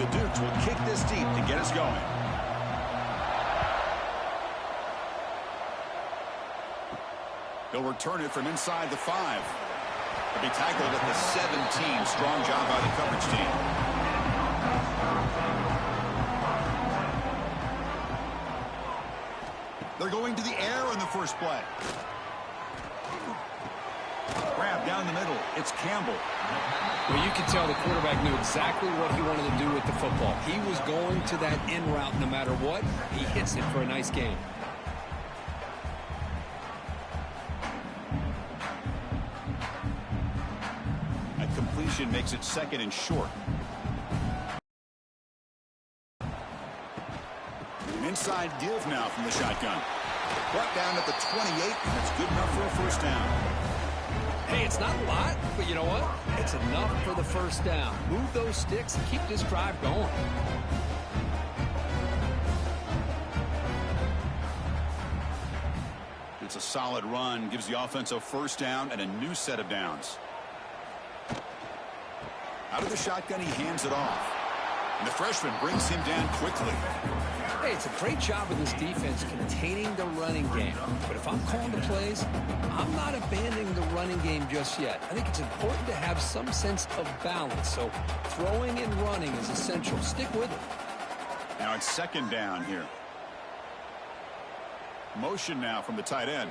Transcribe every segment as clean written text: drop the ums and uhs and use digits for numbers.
The Dukes will kick this deep to get us going. He'll return it from inside the 5. He'll be tackled at the 17. Strong job by the coverage team. They're going to the air in the first play. Grab down the middle. It's Campbell. Well, you can tell the quarterback knew exactly what he wanted to do with the football. He was going to that in route no matter what. He hits it for a nice gain. That completion makes it 2nd and short. An inside give now from the shotgun. Brought down at the 28. That's good enough for a first down. Hey, it's not a lot, but you know what? It's enough for the first down. Move those sticks and keep this drive going. It's a solid run. Gives the offense a first down and a new set of downs. Out of the shotgun, he hands it off. And the freshman brings him down quickly. Hey, it's a great job of this defense containing the running game. But if I'm calling the plays, I'm not abandoning the running game just yet. I think it's important to have some sense of balance. So throwing and running is essential. Stick with it. Now it's 2nd down here. Motion now from the tight end.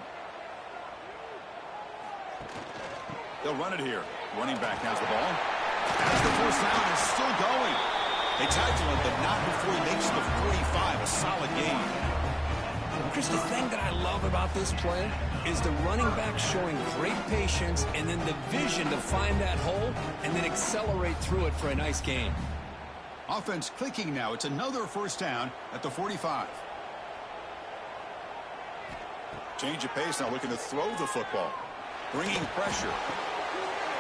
They'll run it here. Running back has the ball. As the first down is still going. They tackle him, but not before he makes the 45. A solid gain. Chris, the thing that I love about this play is the running back showing great patience and then the vision to find that hole and then accelerate through it for a nice gain. Offense clicking now. It's another first down at the 45. Change of pace now, looking to throw the football. Bringing pressure.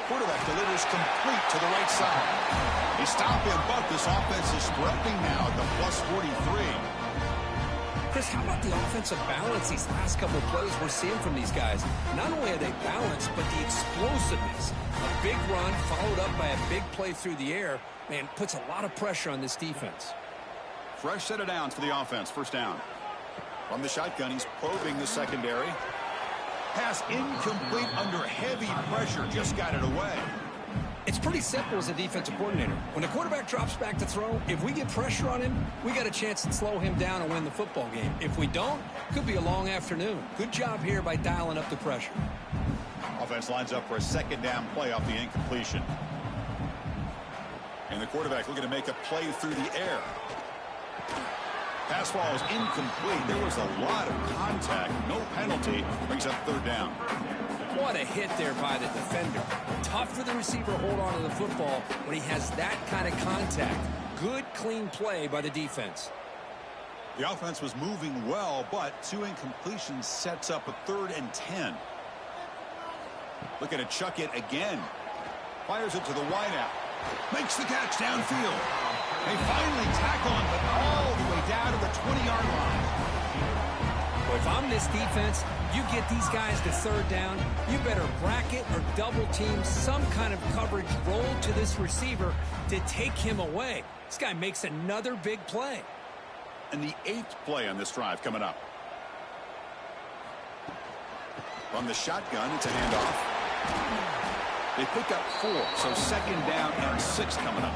Quarterback delivers complete to the right side. They stop him, but this offense is threatening now at the plus 43. Chris, how about the offensive balance these last couple of plays we're seeing from these guys? Not only are they balanced, but the explosiveness. A big run followed up by a big play through the air, man, puts a lot of pressure on this defense. Fresh set of downs for the offense. First down. From the shotgun, he's probing the secondary. Pass incomplete under heavy pressure. Just got it away. It's pretty simple as a defensive coordinator. When the quarterback drops back to throw, if we get pressure on him, we got a chance to slow him down and win the football game. If we don't, could be a long afternoon. Good job here by dialing up the pressure. Offense lines up for a 2nd down play off the incompletion. And the quarterback looking to make a play through the air. Pass ball is incomplete. There was a lot of contact. No penalty. Brings up 3rd down. What a hit there by the defender. Tough for the receiver to hold on to the football when he has that kind of contact. Good, clean play by the defense. The offense was moving well, but 2 incompletions sets up a 3rd and 10. Looking to chuck it again. Fires it to the wideout. Makes the catch downfield. They finally tackle him, but all the way down to the 20-yard line. Well, if I'm this defense, you get these guys to 3rd down, you better bracket or double team some kind of coverage roll to this receiver to take him away. This guy makes another big play. And the 8th play on this drive coming up. From the shotgun, it's a handoff. They pick up 4, so 2nd down and 6 coming up.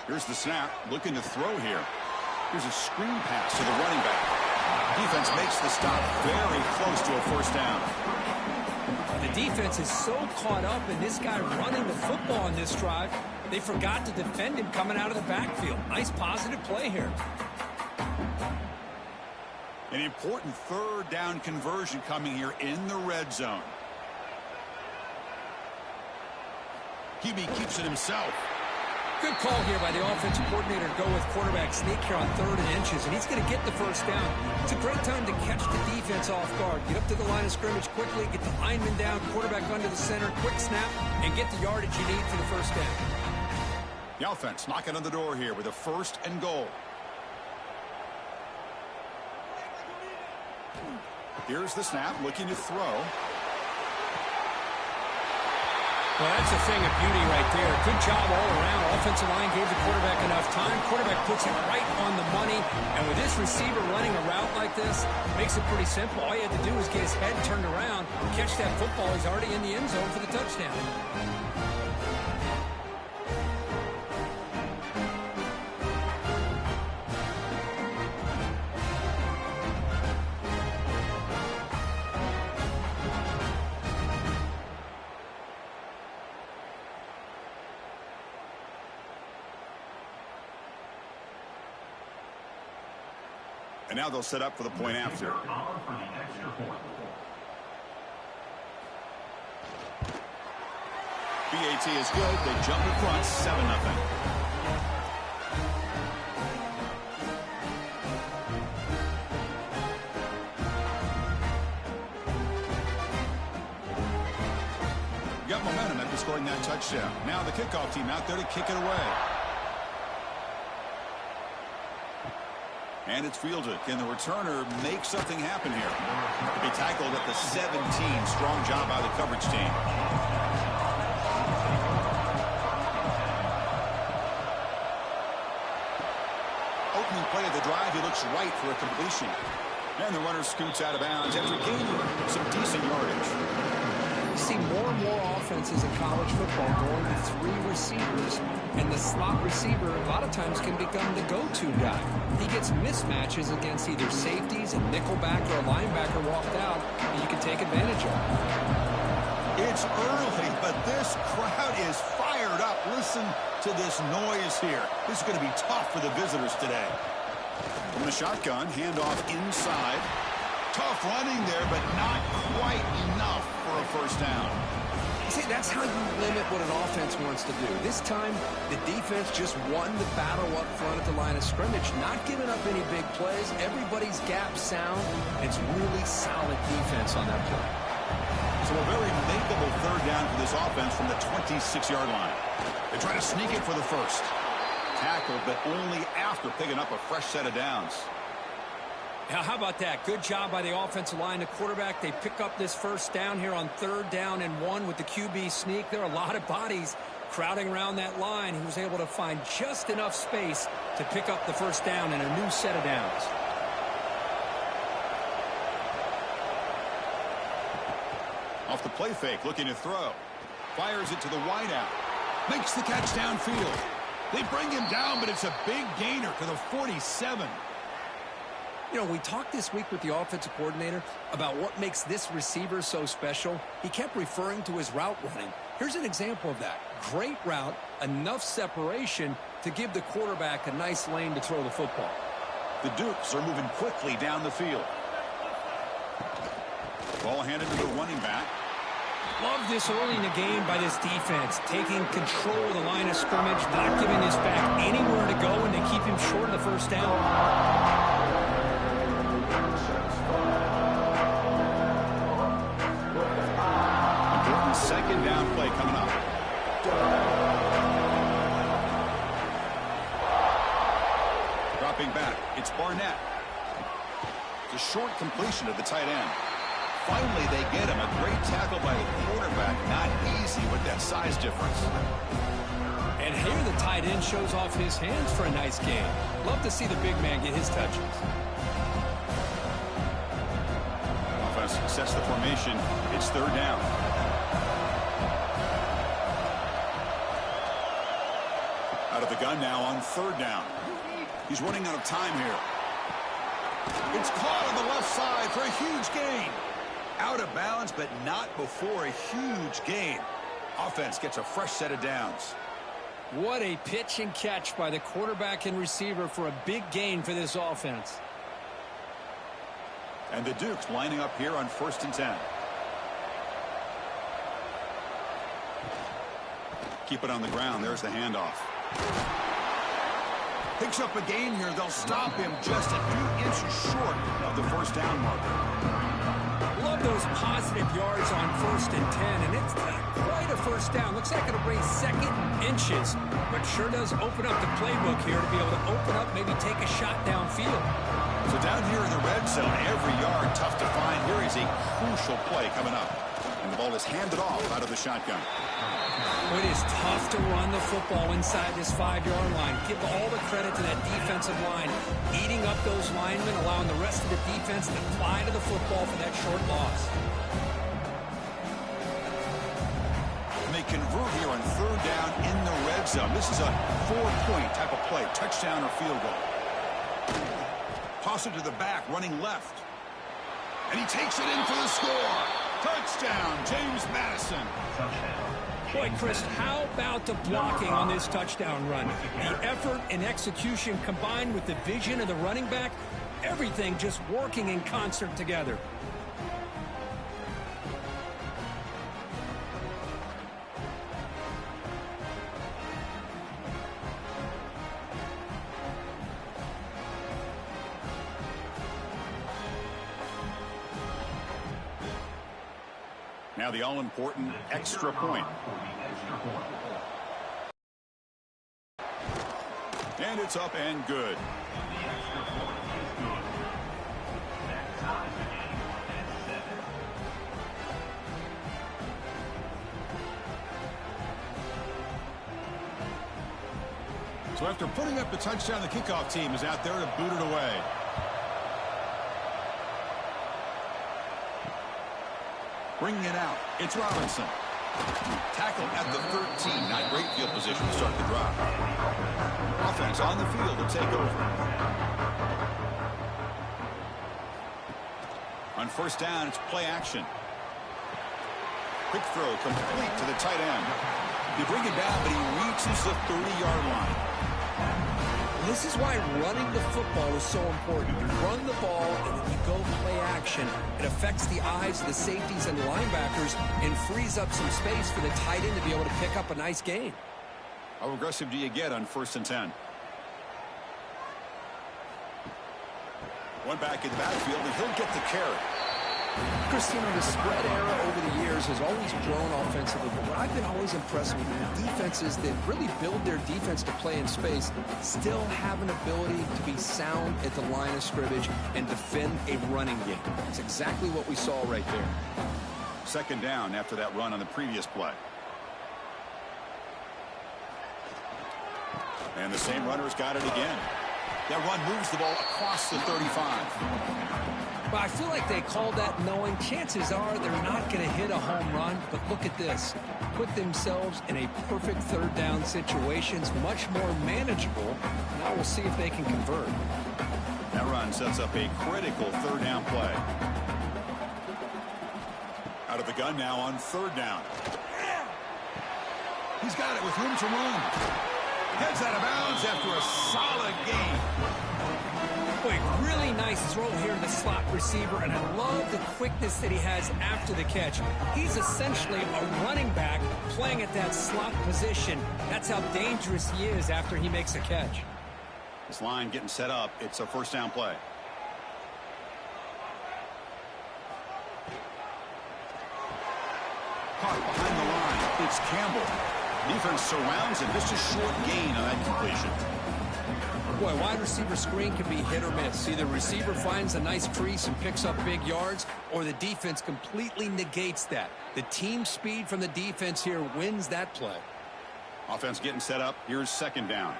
Here's the snap, looking to throw here. Here's a screen pass to the running back. Defense makes the stop very close to a first down. The defense is so caught up in this guy running the football in this drive, they forgot to defend him coming out of the backfield. Nice positive play here. An important 3rd down conversion coming here in the red zone. QB keeps it himself. Good call here by the offensive coordinator to go with quarterback sneak here on 3rd and inches, and he's going to get the first down. It's a great time to catch the defense off guard. Get up to the line of scrimmage quickly, get the lineman down, quarterback under the center, quick snap, and get the yardage you need for the first down. The offense knocking on the door here with a 1st and goal. Here's the snap, looking to throw. Well, that's a thing of beauty right there. Good job all around. Offensive line gave the quarterback enough time. Quarterback puts it right on the money. And with this receiver running a route like this, makes it pretty simple. All you had to do was get his head turned around, catch that football. He's already in the end zone for the touchdown. And now they'll set up for the point after. BAT is good. They jump in front, 7-0. Got momentum after scoring that touchdown. Now the kickoff team out there to kick it away. And it's fielded. Can the returner make something happen here? To be tackled at the 17. Strong job by the coverage team. Opening play of the drive, he looks right for a completion. And the runner scoots out of bounds after gaining some decent yardage. You see more and more offenses in college football going with 3 receivers, and the slot receiver a lot of times can become the go-to guy. He gets mismatches against either safeties, a nickelback, or a linebacker walked out, and you can take advantage of it. It's early, but this crowd is fired up. Listen to this noise here. This is going to be tough for the visitors today. From the shotgun, handoff inside. Tough running there, but not quite enough for a first down. See, that's how you limit what an offense wants to do. This time, the defense just won the battle up front at the line of scrimmage, not giving up any big plays. Everybody's gap sound. It's really solid defense on that play. So a very makeable 3rd down for this offense from the 26-yard line. They try to sneak it for the first. Tackled, but only after picking up a fresh set of downs. Now, how about that? Good job by the offensive line. The quarterback, they pick up this first down here on 3rd down and 1 with the QB sneak. There are a lot of bodies crowding around that line. He was able to find just enough space to pick up the first down and a new set of downs. Off the play fake, looking to throw. Fires it to the wideout. Makes the catch downfield. They bring him down, but it's a big gainer to the 47. You know, we talked this week with the offensive coordinator about what makes this receiver so special. He kept referring to his route running. Here's an example of that. Great route, enough separation to give the quarterback a nice lane to throw the football. The Dukes are moving quickly down the field. Ball handed to the running back. Love this early in the game by this defense, taking control of the line of scrimmage, not giving this back anywhere to go, and they keep him short of the first down. Important 2nd down play coming up. Dropping back, it's Barnett. It's a short completion to the tight end. Finally, they get him. A great tackle by the quarterback. Not easy with that size difference. And here the tight end shows off his hands for a nice game. Love to see the big man get his touches. Offense sets the formation. It's 3rd down. Out of the gun now on 3rd down. He's running out of time here. It's caught on the left side for a huge gain. Out of bounds, but not before a huge gain. Offense gets a fresh set of downs. What a pitch and catch by the quarterback and receiver for a big gain for this offense. And the Dukes lining up here on 1st and 10. Keep it on the ground. There's the handoff. Picks up a gain here. They'll stop him just a few inches short of the first down marker. Love those positive yards on 1st and 10, and it's not quite get a first down. Looks like it'll bring second inches, but sure does open up the playbook here to be able to open up, maybe take a shot downfield. So down here in the red zone, every yard tough to find. Here is a crucial play coming up. And the ball is handed off out of the shotgun. It is tough to run the football inside this 5-yard line. Give all the credit to that defensive line, eating up those linemen, allowing the rest of the defense to fly to the football for that short loss. And they convert here on third down in the red zone. This is a 4-point type of play, touchdown or field goal. Toss it to the back, running left. And he takes it in for the score. Touchdown, James Madison. Boy, Chris, how about the blocking on this touchdown run? The effort and execution combined with the vision of the running back, everything just working in concert together. Now the all-important extra point. And it's up and good. So after putting up the touchdown, the kickoff team is out there to boot it away. Bringing it out, it's Robinson. Tackle at the 13. Not great field position to start the drive. Offense on the field to take over. On first down, it's play action. Quick throw complete to the tight end. You bring it down, but he reaches the 30-yard line. This is why running the football is so important. You run the ball and then you go play action. It affects the eyes of the safeties and the linebackers and frees up some space for the tight end to be able to pick up a nice gain. How aggressive do you get on 1st and 10? One back in the backfield, and he'll get the carry. Christina, the spread era over the years has always grown offensively, but what I've been always impressed with the defenses that really build their defense to play in space still have an ability to be sound at the line of scrimmage and defend a running game. It's exactly what we saw right there. Second down after that run on the previous play. And the same runner's got it again. That run moves the ball across the 35. But I feel like they called that knowing chances are they're not going to hit a home run. But look at this. Put themselves in a perfect third down situation. It's much more manageable. Now we'll see if they can convert. That run sets up a critical third down play. Out of the gun now on third down. He's got it with room to run. Heads out of bounds after a solid gain. Boy, really nice throw here to the slot receiver, and I love the quickness that he has after the catch. He's essentially a running back playing at that slot position. That's how dangerous he is after he makes a catch. This line getting set up. It's a first down play. Caught behind the line. It's Campbell. Defense surrounds him. Just a short gain on that completion. Boy, wide receiver screen can be hit or miss. Either receiver finds a nice crease and picks up big yards, or the defense completely negates that. The team speed from the defense here wins that play. Offense getting set up. Here's second down.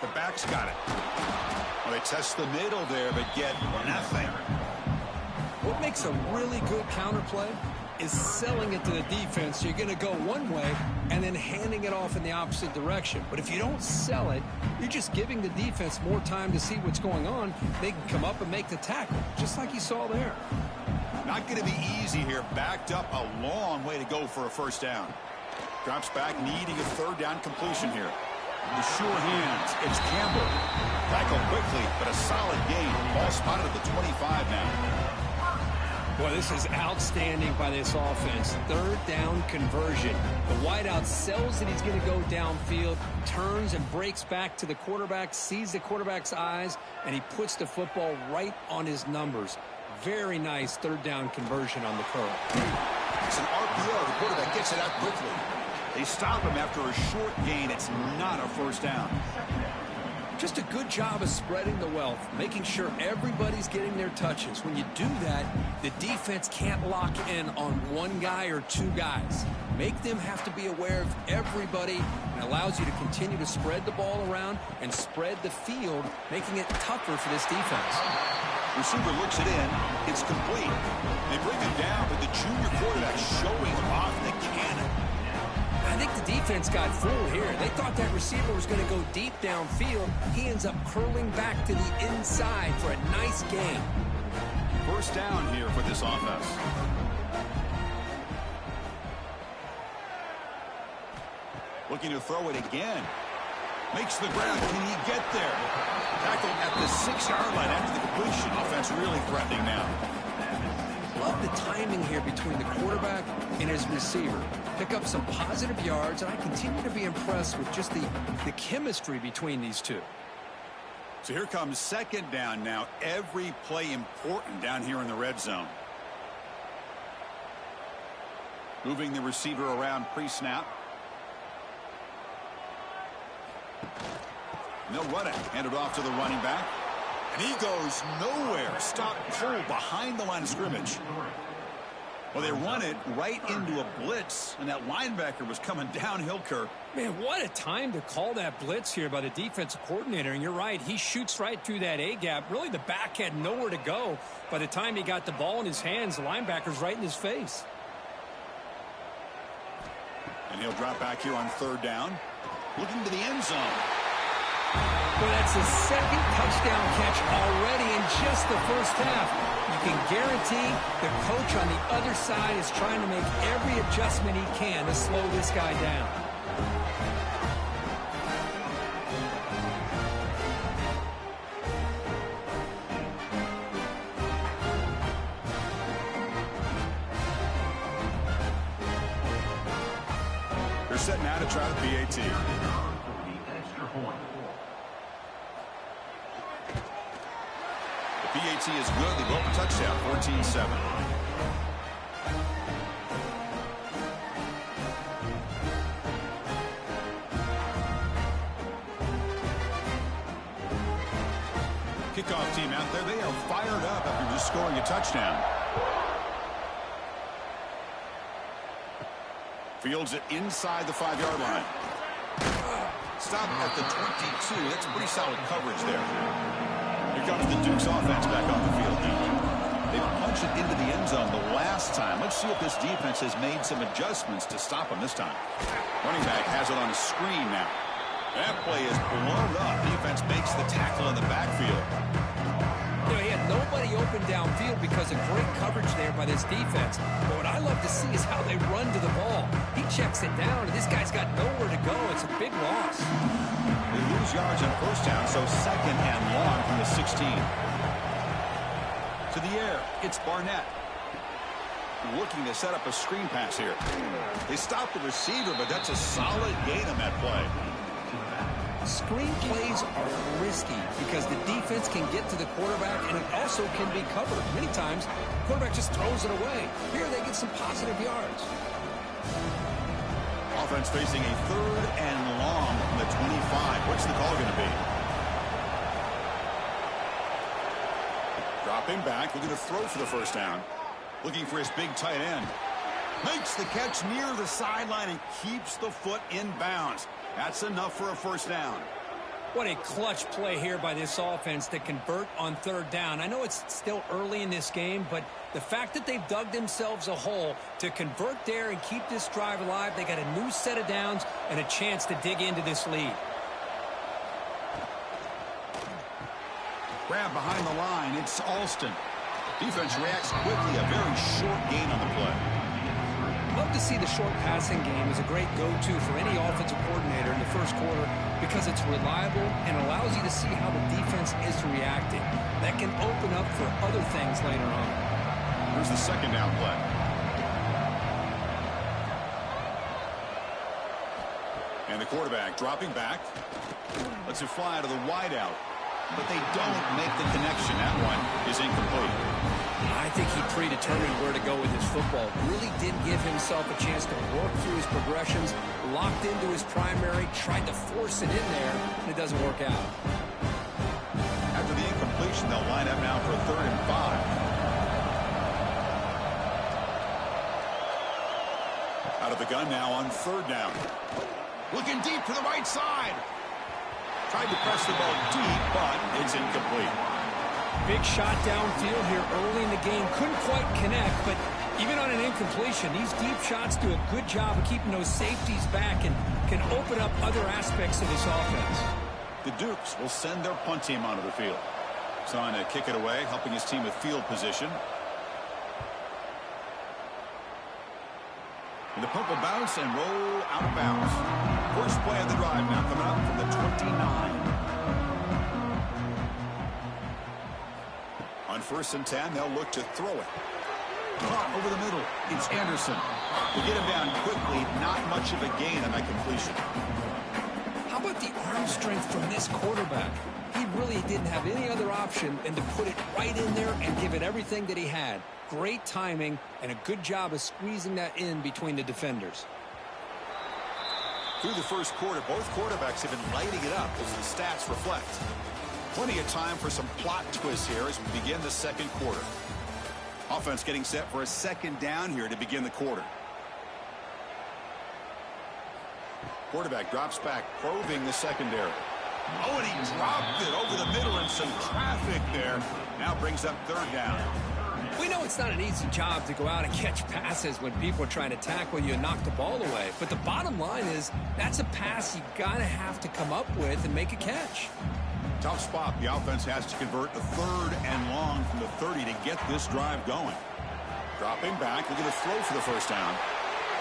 The back's got it. Well, they test the middle there, but get nothing. What makes a really good counter play is selling it to the defense. So you're going to go one way and then handing it off in the opposite direction. But if you don't sell it, you're just giving the defense more time to see what's going on. They can come up and make the tackle, just like you saw there. Not going to be easy here. Backed up a long way to go for a first down. Drops back, needing a third down completion here. The sure hands. It's Campbell. Tackle quickly, but a solid gain. Ball spotted at the 25 now. Boy, this is outstanding by this offense. Third down conversion. The wideout sells that he's going to go downfield, turns and breaks back to the quarterback, sees the quarterback's eyes, and he puts the football right on his numbers. very nice third down conversion on the curl. It's an RPO. The quarterback gets it out quickly. They stop him after a short gain. It's not a first down. Just a good job of spreading the wealth, making sure everybody's getting their touches. When you do that, the defense can't lock in on one guy or two guys. Make them have to be aware of everybody, and allows you to continue to spread the ball around and spread the field, making it tougher for this defense. Receiver looks it in. It's complete. They bring him down, but the junior quarterback showing off the cannon. I think the defense got fooled here. They thought that receiver was going to go deep downfield. He ends up curling back to the inside for a nice gain. First down here for this offense. Looking to throw it again. Makes the ground. Can he get there? Tackled at the 6-yard line after the completion. Offense really threatening now. Love the timing here between the quarterback and his receiver. Pick up some positive yards, and I continue to be impressed with just the chemistry between these two. So here comes second down now. Every play important down here in the red zone. Moving the receiver around pre-snap. And they'll run it. Hand it off to the running back. And he goes nowhere. Stop pull behind the line of scrimmage. Well, they run it right into a blitz, and that linebacker was coming downhill, Kirk. Man, what a time to call that blitz here by the defensive coordinator. And you're right, he shoots right through that A-gap. Really, the back had nowhere to go. By the time he got the ball in his hands, the linebacker's right in his face. And he'll drop back here on third down. Looking to the end zone. Well, that's his second touchdown catch already in just the first half. You can guarantee the coach on the other side is trying to make every adjustment he can to slow this guy down. They're setting out to try the PAT. PAT is good. They go up a touchdown, 14-7. Kickoff team out there. They are fired up after just scoring a touchdown. Fields it inside the 5-yard line. Stop at the 22. That's pretty solid coverage there. Here comes the Duke's offense back on the field now. They punched it into the end zone the last time. Let's see if this defense has made some adjustments to stop them this time. Running back has it on a screen now. That play is blown up. Defense makes the tackle in the backfield. You know, he had nobody open downfield because of great coverage there by this defense. But what I love to see is how they run to the ball. He checks it down, and this guy's got nowhere to go. It's a big loss. They lose yards on first down, so second and long from the 16. To the air, it's Barnett. Looking to set up a screen pass here. They stop the receiver, but that's a solid gain on that play. Screen plays are risky because the defense can get to the quarterback, and it also can be covered. Many times, the quarterback just throws it away. Here they get some positive yards. Offense facing a third and long from the 25. What's the call going to be? Dropping back, looking to throw for the first down. Looking for his big tight end. Makes the catch near the sideline and keeps the foot in bounds. That's enough for a first down. What a clutch play here by this offense to convert on third down. I know it's still early in this game, but the fact that they've dug themselves a hole to convert there and keep this drive alive, they got a new set of downs and a chance to dig into this lead. Grab behind the line. It's Alston. Defense reacts quickly. A very short gain on the play. Love to see the short passing game as a great go-to for any offensive coordinator in the first quarter because it's reliable and allows you to see how the defense is reacting. That can open up for other things later on. Here's the second down play. And the quarterback dropping back. Lets it fly to the wideout. but they don't make the connection. That one is incomplete. I think he predetermined where to go with his football. Really didn't give himself a chance to work through his progressions, locked into his primary, tried to force it in there, and it doesn't work out. After the incompletion, they'll line up now for a 3rd and 5. Out of the gun now on 3rd down. Looking deep to the right side. Tried to press the ball deep, but it's incomplete. Big shot downfield here early in the game. Couldn't quite connect, but even on an incompletion, these deep shots do a good job of keeping those safeties back and can open up other aspects of this offense. The Dukes will send their punt team onto the field. Trying to kick it away, helping his team with field position. And the punt will bounce and roll out of bounds. First play of the drive now coming up from the 29. On 1st and 10, they'll look to throw it. Caught over the middle. It's Anderson. They get him down quickly. Not much of a gain on that completion. How about the arm strength from this quarterback? He really didn't have any other option than to put it right in there and give it everything that he had. Great timing and a good job of squeezing that in between the defenders. Through the first quarter, both quarterbacks have been lighting it up as the stats reflect. Plenty of time for some plot twists here as we begin the second quarter. Offense getting set for a 2nd down here to begin the quarter. Quarterback drops back, probing the secondary. Oh, and he dropped it over the middle and some traffic there. Now brings up 3rd down. We know it's not an easy job to go out and catch passes when people are trying to tackle you and knock the ball away. But the bottom line is that's a pass you got to have to come up with and make a catch. Tough spot. The offense has to convert a 3rd and long from the 30 to get this drive going. Dropping back. Look at the throw for the 1st down.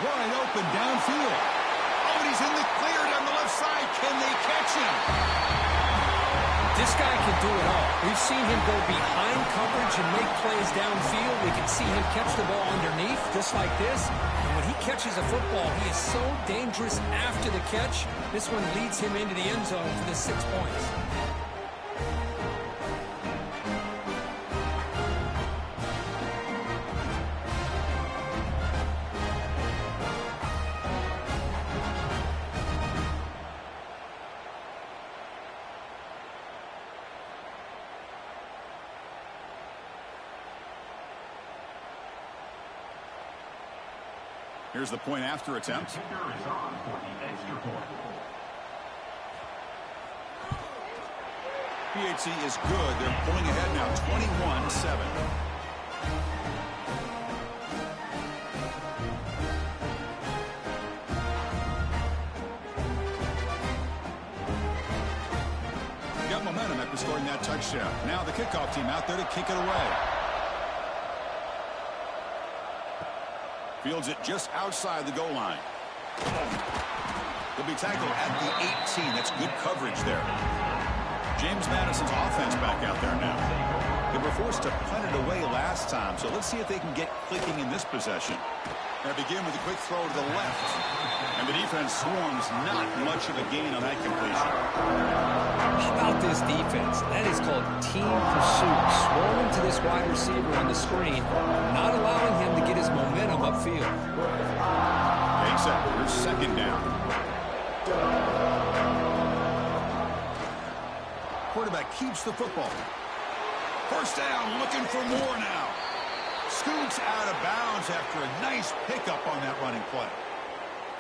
Wide open downfield. Oh, and he's in the clear down the left side. Can they catch him? This guy can do it all. We've seen him go behind coverage and make plays downfield. We can see him catch the ball underneath just like this. And when he catches a football, he is so dangerous after the catch. This one leads him into the end zone for the 6 points. Here's the point after attempt. PHC is good. They're pulling ahead now, 21-7. Got momentum after scoring that touchdown. Now the kickoff team out there to kick it away. Fields it just outside the goal line. He'll be tackled at the 18. That's good coverage there. James Madison's offense back out there now. They were forced to punt it away last time, so let's see if they can get clicking in this possession. They begin with a quick throw to the left. And the defense swarms, not much of a gain on that completion. How about this defense? That is called team pursuit. Swarming to this wide receiver on the screen, not allowing him to get his momentum upfield. Takes it. Here's 2nd down. Quarterback keeps the football. 1st down, looking for more now. Scoots out of bounds after a nice pickup on that running play.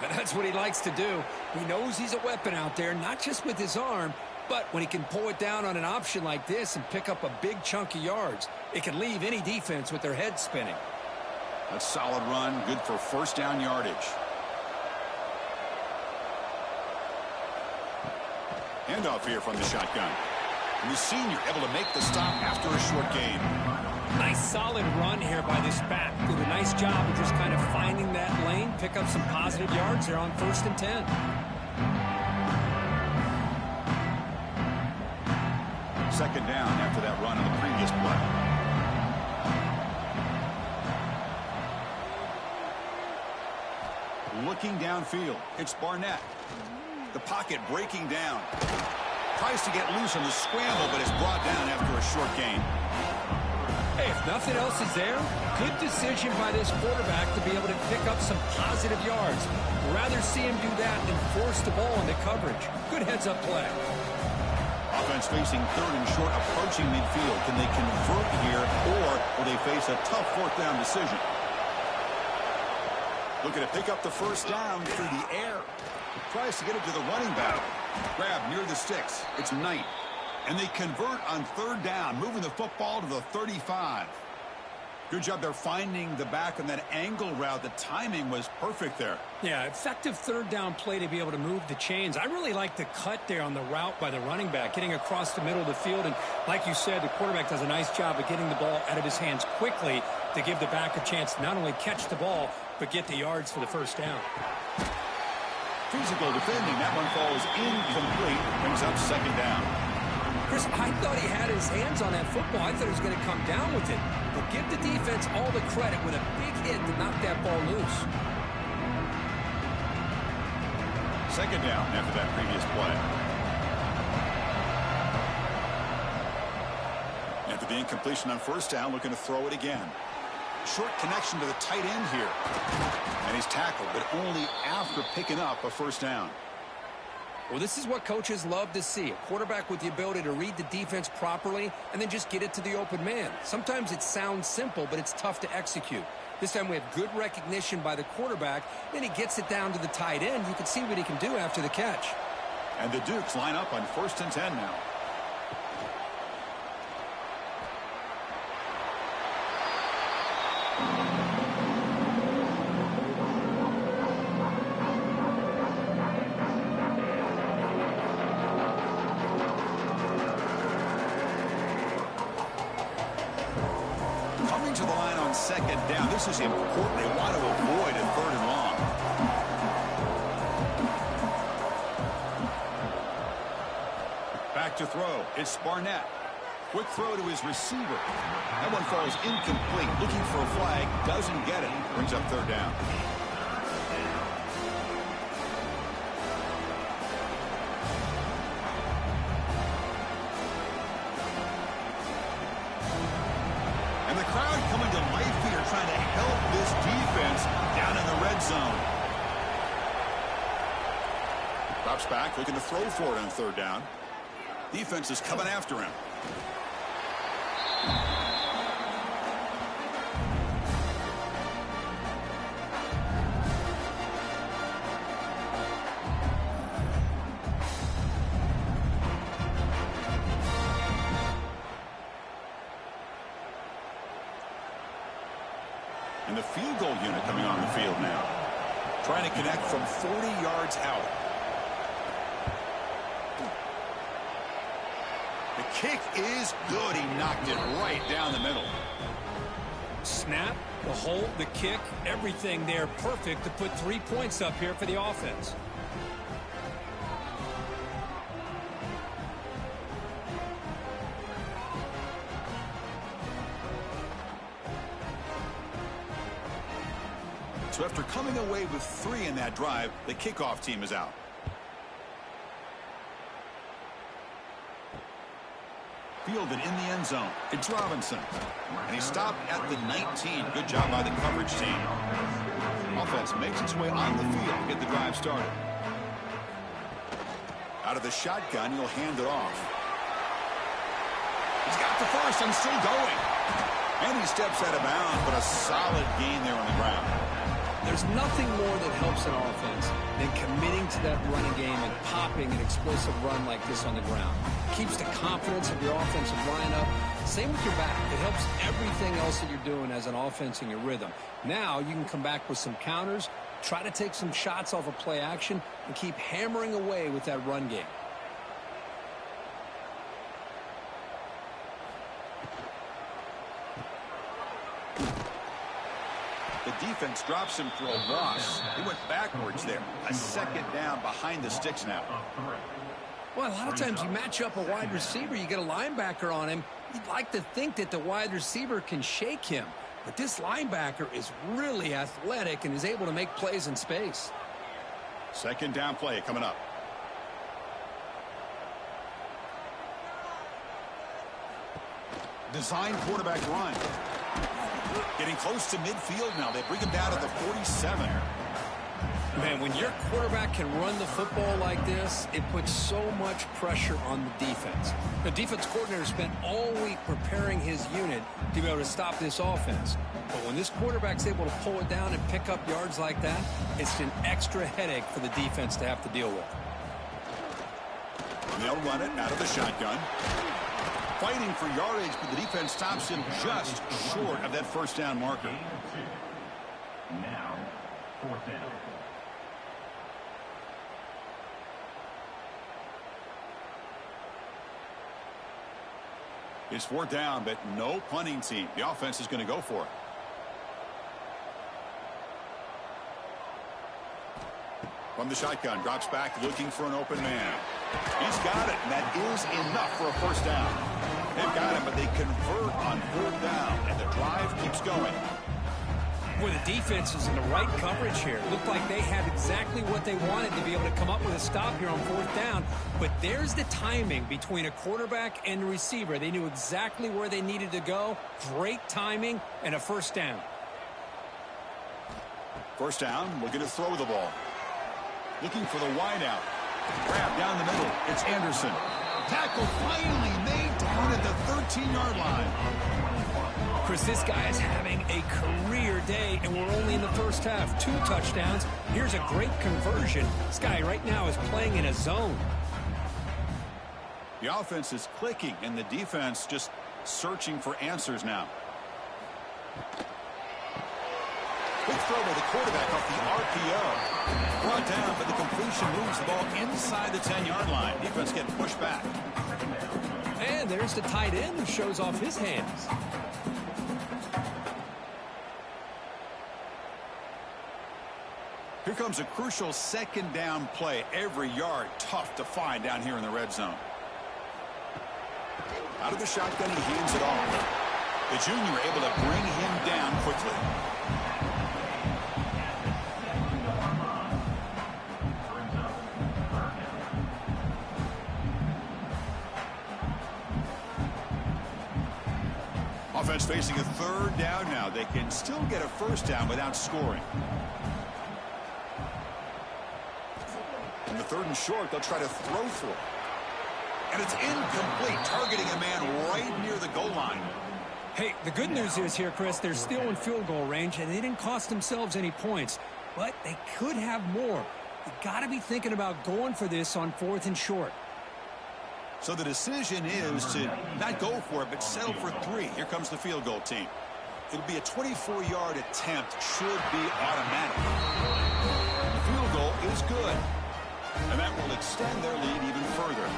That's what he likes to do. He knows he's a weapon out there, not just with his arm, but when he can pull it down on an option like this and pick up a big chunk of yards, it can leave any defense with their head spinning. A solid run, good for 1st down yardage. Handoff here from the shotgun. And the senior able to make the stop after a short gain. Nice solid run here by this back. Did a nice job of just kind of finding that lane, pick up some positive yards there on 1st and 10. Second down after that run on the previous play. Looking downfield, it's Barnett. The pocket breaking down. Tries to get loose on the scramble, but is brought down after a short gain. Hey, if nothing else is there, good decision by this quarterback to be able to pick up some positive yards. Rather see him do that than force the ball into coverage. Good heads-up play. Offense facing third and short, approaching midfield. Can they convert here, or will they face a tough fourth down decision? Looking to pick up the first down through the air. Tries to get it to the running back. Grab near the sticks. It's Knight. And they convert on third down, moving the football to the 35. Good job there finding the back on that angle route. The timing was perfect there. Yeah, effective third down play to be able to move the chains. I really like the cut there on the route by the running back, getting across the middle of the field. And like you said, the quarterback does a nice job of getting the ball out of his hands quickly to give the back a chance to not only catch the ball, but get the yards for the first down. Physical defending. That one falls incomplete. Brings up second down. Chris, I thought he had his hands on that football. I thought he was going to come down with it. But give the defense all the credit with a big hit to knock that ball loose. Second down after that previous play. After the incompletion on first down, looking to throw it again. Short connection to the tight end here. And he's tackled, but only after picking up a first down. Well, this is what coaches love to see. A quarterback with the ability to read the defense properly and then just get it to the open man. Sometimes it sounds simple, but it's tough to execute. This time we have good recognition by the quarterback. Then he gets it down to the tight end. You can see what he can do after the catch. And the Dukes line up on 1st and 10 now. To the line on second down. This is important. They want to avoid a third and long. Back to throw. It's Barnett. Quick throw to his receiver. That one falls incomplete. Looking for a flag. Doesn't get it. Brings up third down. And the crowd coming to life here, trying to help this defense down in the red zone. Drops back, looking to throw for it on third down. Defense is coming after him. And the field goal unit coming on the field now. Trying to connect from 40 yards out. The kick is good. He knocked it right down the middle. Snap, the hold, the kick, everything there perfect to put 3 points up here for the offense. So after coming away with 3 in that drive, the kickoff team is out. Fielded in the end zone. It's Robinson. And he stopped at the 19. Good job by the coverage team. Offense makes its way on the field to get the drive started. Out of the shotgun, he'll hand it off. He's got the first and still going. And he steps out of bounds, but a solid gain there on the ground. There's nothing more that helps an offense than committing to that running game and popping an explosive run like this on the ground. Keeps the confidence of your offensive lineup. Same with your back. It helps everything else that you're doing as an offense in your rhythm. Now you can come back with some counters, try to take some shots off of play action, and keep hammering away with that run game. The defense drops him for a loss. He went backwards there. A second down behind the sticks now. Well, a lot of times you match up a wide receiver, you get a linebacker on him. You'd like to think that the wide receiver can shake him. But this linebacker is really athletic and is able to make plays in space. Second down play coming up. Design quarterback run. Getting close to midfield now. They bring him down to the 47. Man, when your quarterback can run the football like this, it puts so much pressure on the defense. The defense coordinator spent all week preparing his unit to be able to stop this offense. But when this quarterback's able to pull it down and pick up yards like that, it's an extra headache for the defense to have to deal with. And they'll run it out of the shotgun. Fighting for yardage, but the defense stops him just short of that first down marker. Now, fourth down. It's fourth down, but no punting team. The offense is going to go for it. From the shotgun, drops back, looking for an open man. He's got it, and that is enough for a first down. They've got him, but they convert on third down, and the drive keeps going. Well, the defense is in the right coverage here. It looked like they had exactly what they wanted to be able to come up with a stop here on fourth down. But there's the timing between a quarterback and a receiver. They knew exactly where they needed to go. Great timing and a first down. First down, looking to throw the ball. Looking for the wide out. Grab down the middle. It's Anderson. Tackle finally made down at the 13-yard line. Chris, this guy is having a career day, and we're only in the first half. 2 touchdowns. Here's a great conversion. This guy right now is playing in a zone. The offense is clicking, and the defense just searching for answers now. Quick throw by the quarterback off the RPO. Brought down, but the completion moves the ball inside the 10-yard line. Defense getting pushed back. And there's the tight end who shows off his hands. Here comes a crucial second down play. Every yard tough to find down here in the red zone. Out of the shotgun, he hands it off. The junior able to bring him down quickly. Offense facing a third down now. They can still get a first down without scoring. In the third and short, they'll try to throw for it. And it's incomplete, targeting a man right near the goal line. Hey, the good news is here, Chris, they're still in field goal range, and they didn't cost themselves any points. But they could have more. You got to be thinking about going for this on fourth and short. So the decision is to not go for it, but settle for 3. Here comes the field goal team. It'll be a 24-yard attempt, should be automatic. The field goal is good. And that will extend their lead even further.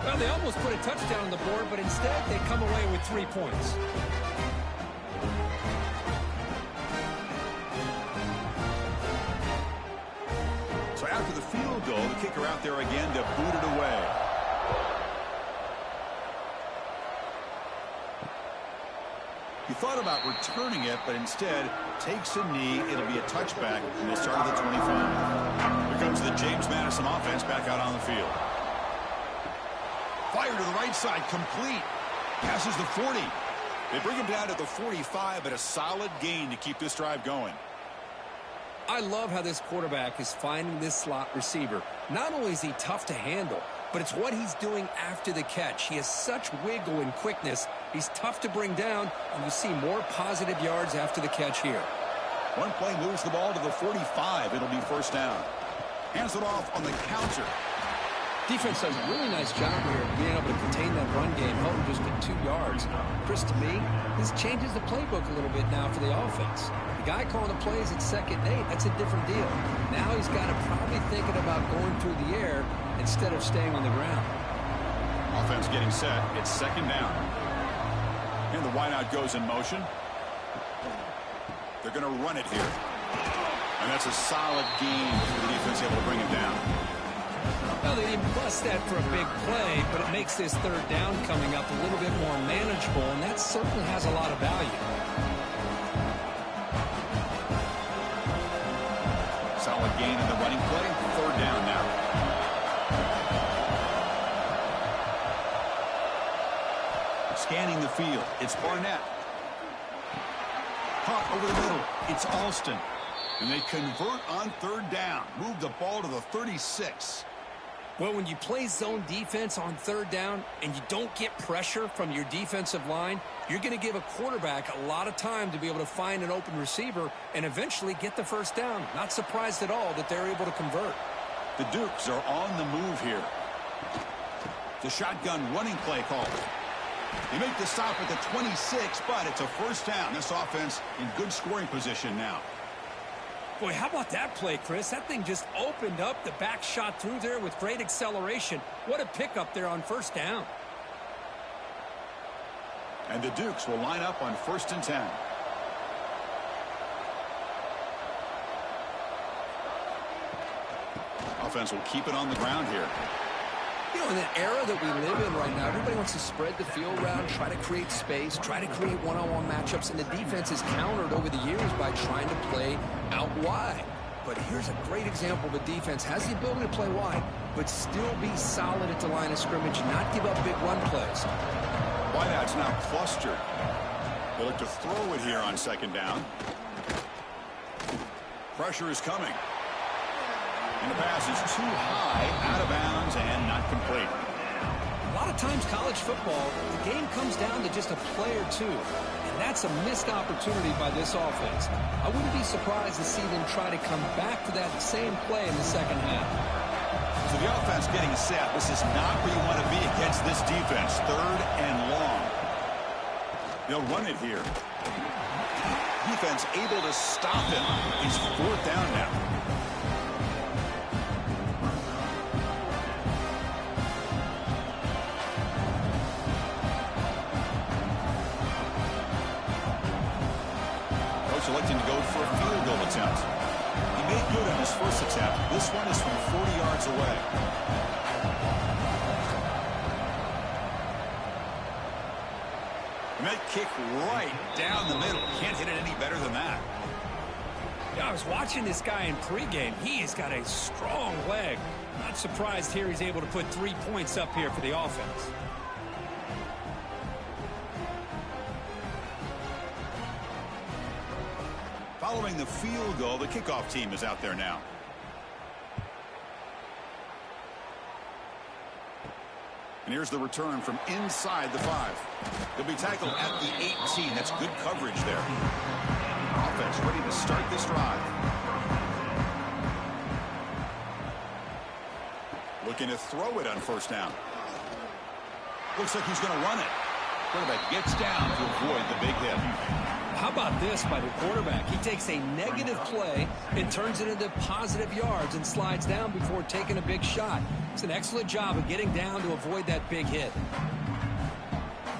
Well, they almost put a touchdown on the board, but instead they come away with 3 points. So after the field goal, the kicker out there again to boot it away. He thought about returning it, but instead takes a knee. It'll be a touchback, and they'll start at the 25. Here comes the James Madison offense back out on the field. Fire to the right side, complete. Passes the 40. They bring him down to the 45, but a solid gain to keep this drive going. I love how this quarterback is finding this slot receiver. Not only is he tough to handle, but it's what he's doing after the catch. He has such wiggle and quickness. He's tough to bring down, and you see more positive yards after the catch here. One play moves the ball to the 45. It'll be first down. Hands it off on the counter. Defense does a really nice job here of being able to contain that run game, held him just at 2 yards. Chris, to me, this changes the playbook a little bit now for the offense. The guy calling the plays at 2nd and 8, that's a different deal. Now he's got to probably thinking about going through the air instead of staying on the ground. Offense getting set. It's 2nd down. And the wideout goes in motion. They're going to run it here. And that's a solid gain for the defense able to bring him down. Well, they didn't bust that for a big play, but it makes this 3rd down coming up a little bit more manageable, and that certainly has a lot of value. Solid gain in the running play. 3rd down now. Scanning the field, it's Barnett. Caught over the middle, it's Alston. And they convert on third down. Move the ball to the 36. Well, when you play zone defense on third down and you don't get pressure from your defensive line, you're going to give a quarterback a lot of time to be able to find an open receiver and eventually get the first down. Not surprised at all that they're able to convert. The Dukes are on the move here. The shotgun running play call. They make the stop at the 26, but it's a first down. This offense in good scoring position now. Boy, how about that play, Chris? That thing just opened up. The back shot through there with great acceleration. What a pickup there on first down. And the Dukes will line up on 1st and 10. Offense will keep it on the ground here. You know, in the era that we live in right now, everybody wants to spread the field around, try to create space, try to create one-on-one matchups, and the defense is countered over the years by trying to play out wide. But here's a great example of a defense has the ability to play wide, but still be solid at the line of scrimmage, not give up big run plays. Wideout's now clustered. They look to throw it here on 2nd down. Pressure is coming. And the pass is too high, out of bounds, and not complete. A lot of times college football, the game comes down to just a play or two. And that's a missed opportunity by this offense. I wouldn't be surprised to see them try to come back to that same play in the second half. So the offense getting set. This is not where you want to be against this defense. 3rd and long. They'll run it here. Defense able to stop him. It's 4th down now. Electing to go for a field goal attempt. He made good on his first attempt. This one is from 40 yards away. And that kick right down the middle. Can't hit it any better than that. Yeah, I was watching this guy in pregame. He has got a strong leg. Not surprised here he's able to put 3 points up here for the offense. Following the field goal, the kickoff team is out there now. And here's the return from inside the 5. They'll be tackled at the 18. That's good coverage there. Offense ready to start this drive. Looking to throw it on 1st down. Looks like he's going to run it. Quarterback gets down to avoid the big hit. How about this by the quarterback? He takes a negative play and turns it into positive yards and slides down before taking a big shot. It's an excellent job of getting down to avoid that big hit.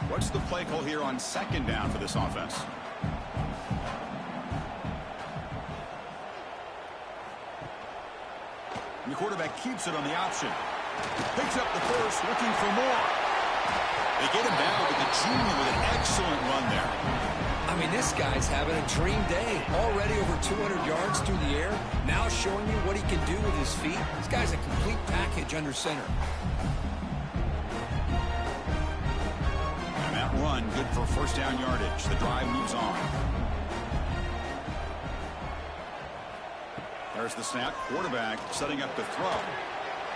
What's the play call here on 2nd down for this offense? And the quarterback keeps it on the option. Picks up the first, looking for more. They get him down with the junior with an excellent run there. I mean, this guy's having a dream day. Already over 200 yards through the air. Now showing you what he can do with his feet. This guy's a complete package under center. And that run, good for 1st down yardage. The drive moves on. There's the snap. Quarterback setting up the throw.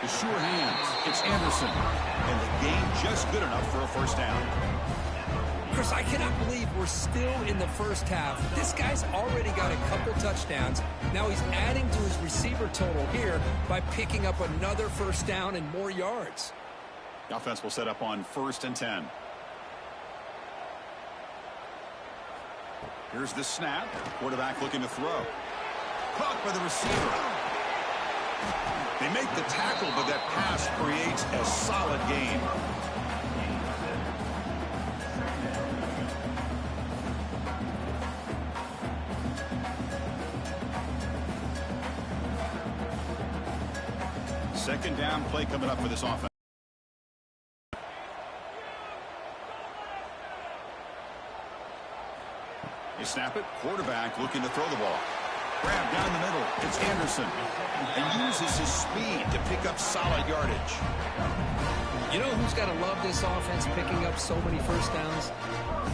The sure hands. It's Anderson. And the game just good enough for a 1st down. Chris, I cannot believe we're still in the first half. This guy's already got a couple touchdowns. Now he's adding to his receiver total here by picking up another 1st down and more yards. The offense will set up on 1st and 10. Here's the snap. Quarterback looking to throw. Caught by the receiver. They make the tackle, but that pass creates a solid gain. Second down play coming up for this offense. They snap it. Quarterback looking to throw the ball. Grab down the middle. It's Anderson. And uses his speed to pick up solid yardage. You know who's got to love this offense picking up so many first downs?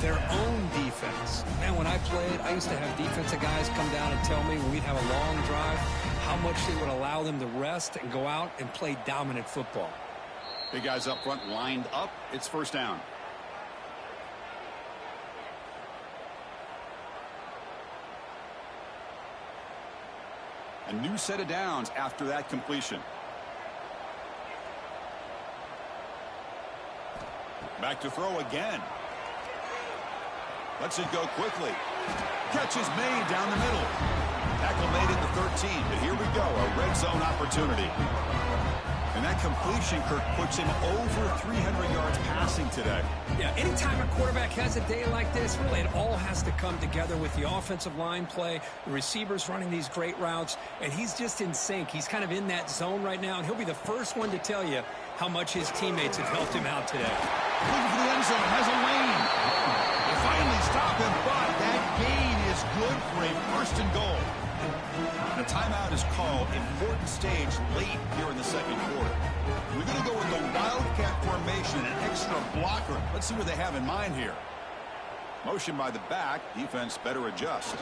Their own defense. Man, when I played, I used to have defensive guys come down and tell me when we'd have a long drive how much they would allow them to rest and go out and play dominant football. Big guys up front lined up. It's first down. A new set of downs after that completion. Back to throw again. Lets it go quickly. Catch is made down the middle. Tackle made at the 13, but here we go, a red zone opportunity. And that completion, Kirk, puts him over 300 yards passing today. Yeah, anytime a quarterback has a day like this, really it all has to come together with the offensive line play, the receivers running these great routes, and he's just in sync. He's kind of in that zone right now, and he'll be the first one to tell you how much his teammates have helped him out today. Looking for the end zone, has a lane. They finally stop him, but that gain is good for a first and goal. The timeout is called. Important stage late here in the second quarter. We're going to go with the Wildcat formation, an extra blocker. Let's see what they have in mind here. Motion by the back. Defense better adjust.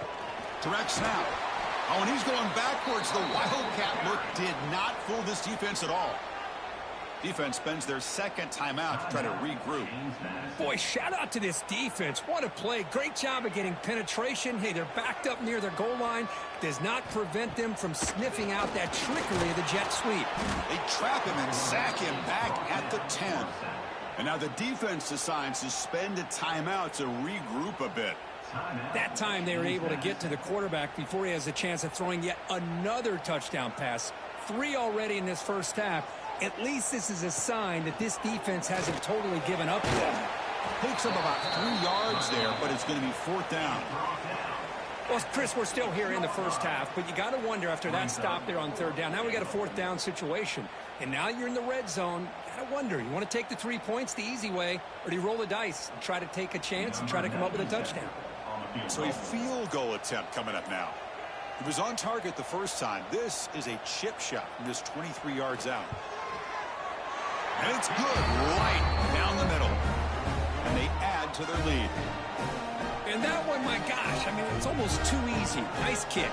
Direct snap. Oh, and he's going backwards. The Wildcat look did not fool this defense at all. Defense spends their second timeout to try to regroup. Boy, shout out to this defense. What a play. Great job of getting penetration. Hey, they're backed up near their goal line. Does not prevent them from sniffing out that trickery of the jet sweep. They trap him and sack him back at the 10. And now the defense decides to spend a timeout to regroup a bit. That time they were able to get to the quarterback before he has a chance of throwing yet another touchdown pass. 3 already in this first half. At least this is a sign that this defense hasn't totally given up yet. Picks up about 3 yards there, but it's going to be fourth down. Well, Chris, we're still here in the first half, but you got to wonder after that stop there on third down. Now we got a fourth down situation, and now you're in the red zone. You got to wonder, you want to take the 3 points the easy way, or do you roll the dice and try to take a chance and try to come up with a touchdown? So a field goal attempt coming up now. He was on target the first time. This is a chip shot from just 23 yards out. And it's good right down the middle. And they add to their lead. And that one, my gosh, I mean, it's almost too easy. Nice kick.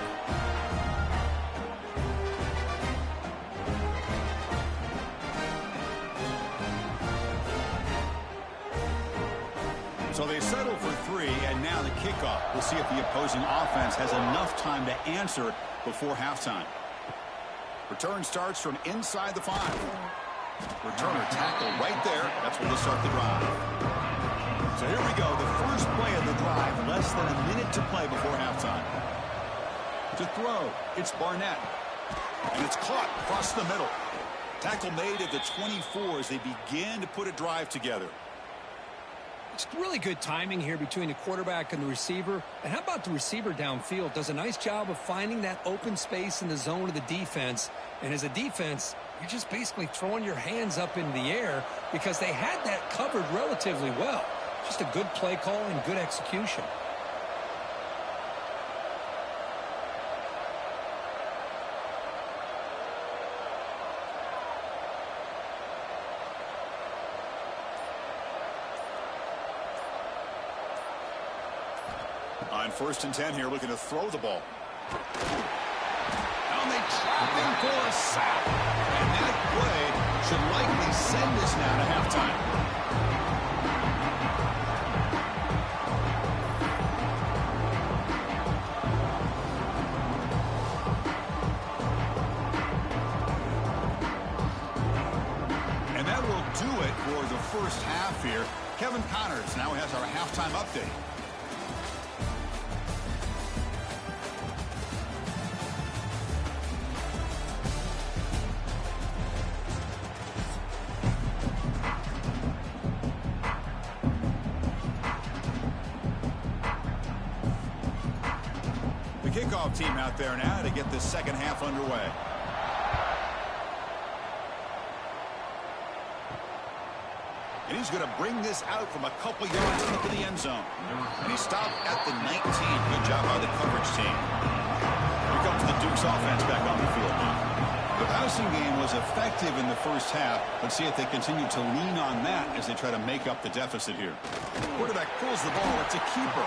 So they settle for 3, and now the kickoff. We'll see if the opposing offense has enough time to answer before halftime. Return starts from inside the 5. Returner tackle right there. That's where they'll start the drive. So here we go. The first play of the drive. Less than a minute to play before halftime. To throw, it's Barnett. And it's caught across the middle. Tackle made at the 24 as they begin to put a drive together. It's really good timing here between the quarterback and the receiver. And how about the receiver downfield? Does a nice job of finding that open space in the zone of the defense. And as a defense, you're just basically throwing your hands up in the air because they had that covered relatively well. Just a good play call and good execution. On 1st and 10 here, looking to throw the ball. And they trap him for a sack. And that play should likely send us now to halftime. And that will do it for the first half here. Kevin Connors now has our halftime update. Kickoff team out there now to get this second half underway. And he's going to bring this out from a couple yards into the end zone. And he stopped at the 19. Good job by the coverage team. Here Bucks offense back on the field now. The passing game was effective in the first half. Let's see if they continue to lean on that as they try to make up the deficit here. Quarterback pulls the ball. It's a keeper.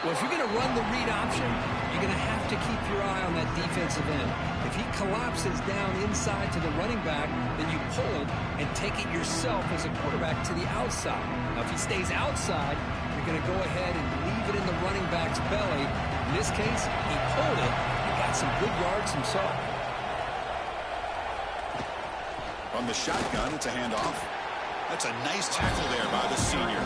Well, if you're going to run the read option, you're going to have to keep your eye on that defensive end. If he collapses down inside to the running back, then you pull it and take it yourself as a quarterback to the outside. Now, if he stays outside, you're going to go ahead and leave it in the running back's belly. In this case, he pulled it and got some good yards himself. From the shotgun, it's a handoff. That's a nice tackle there by the senior.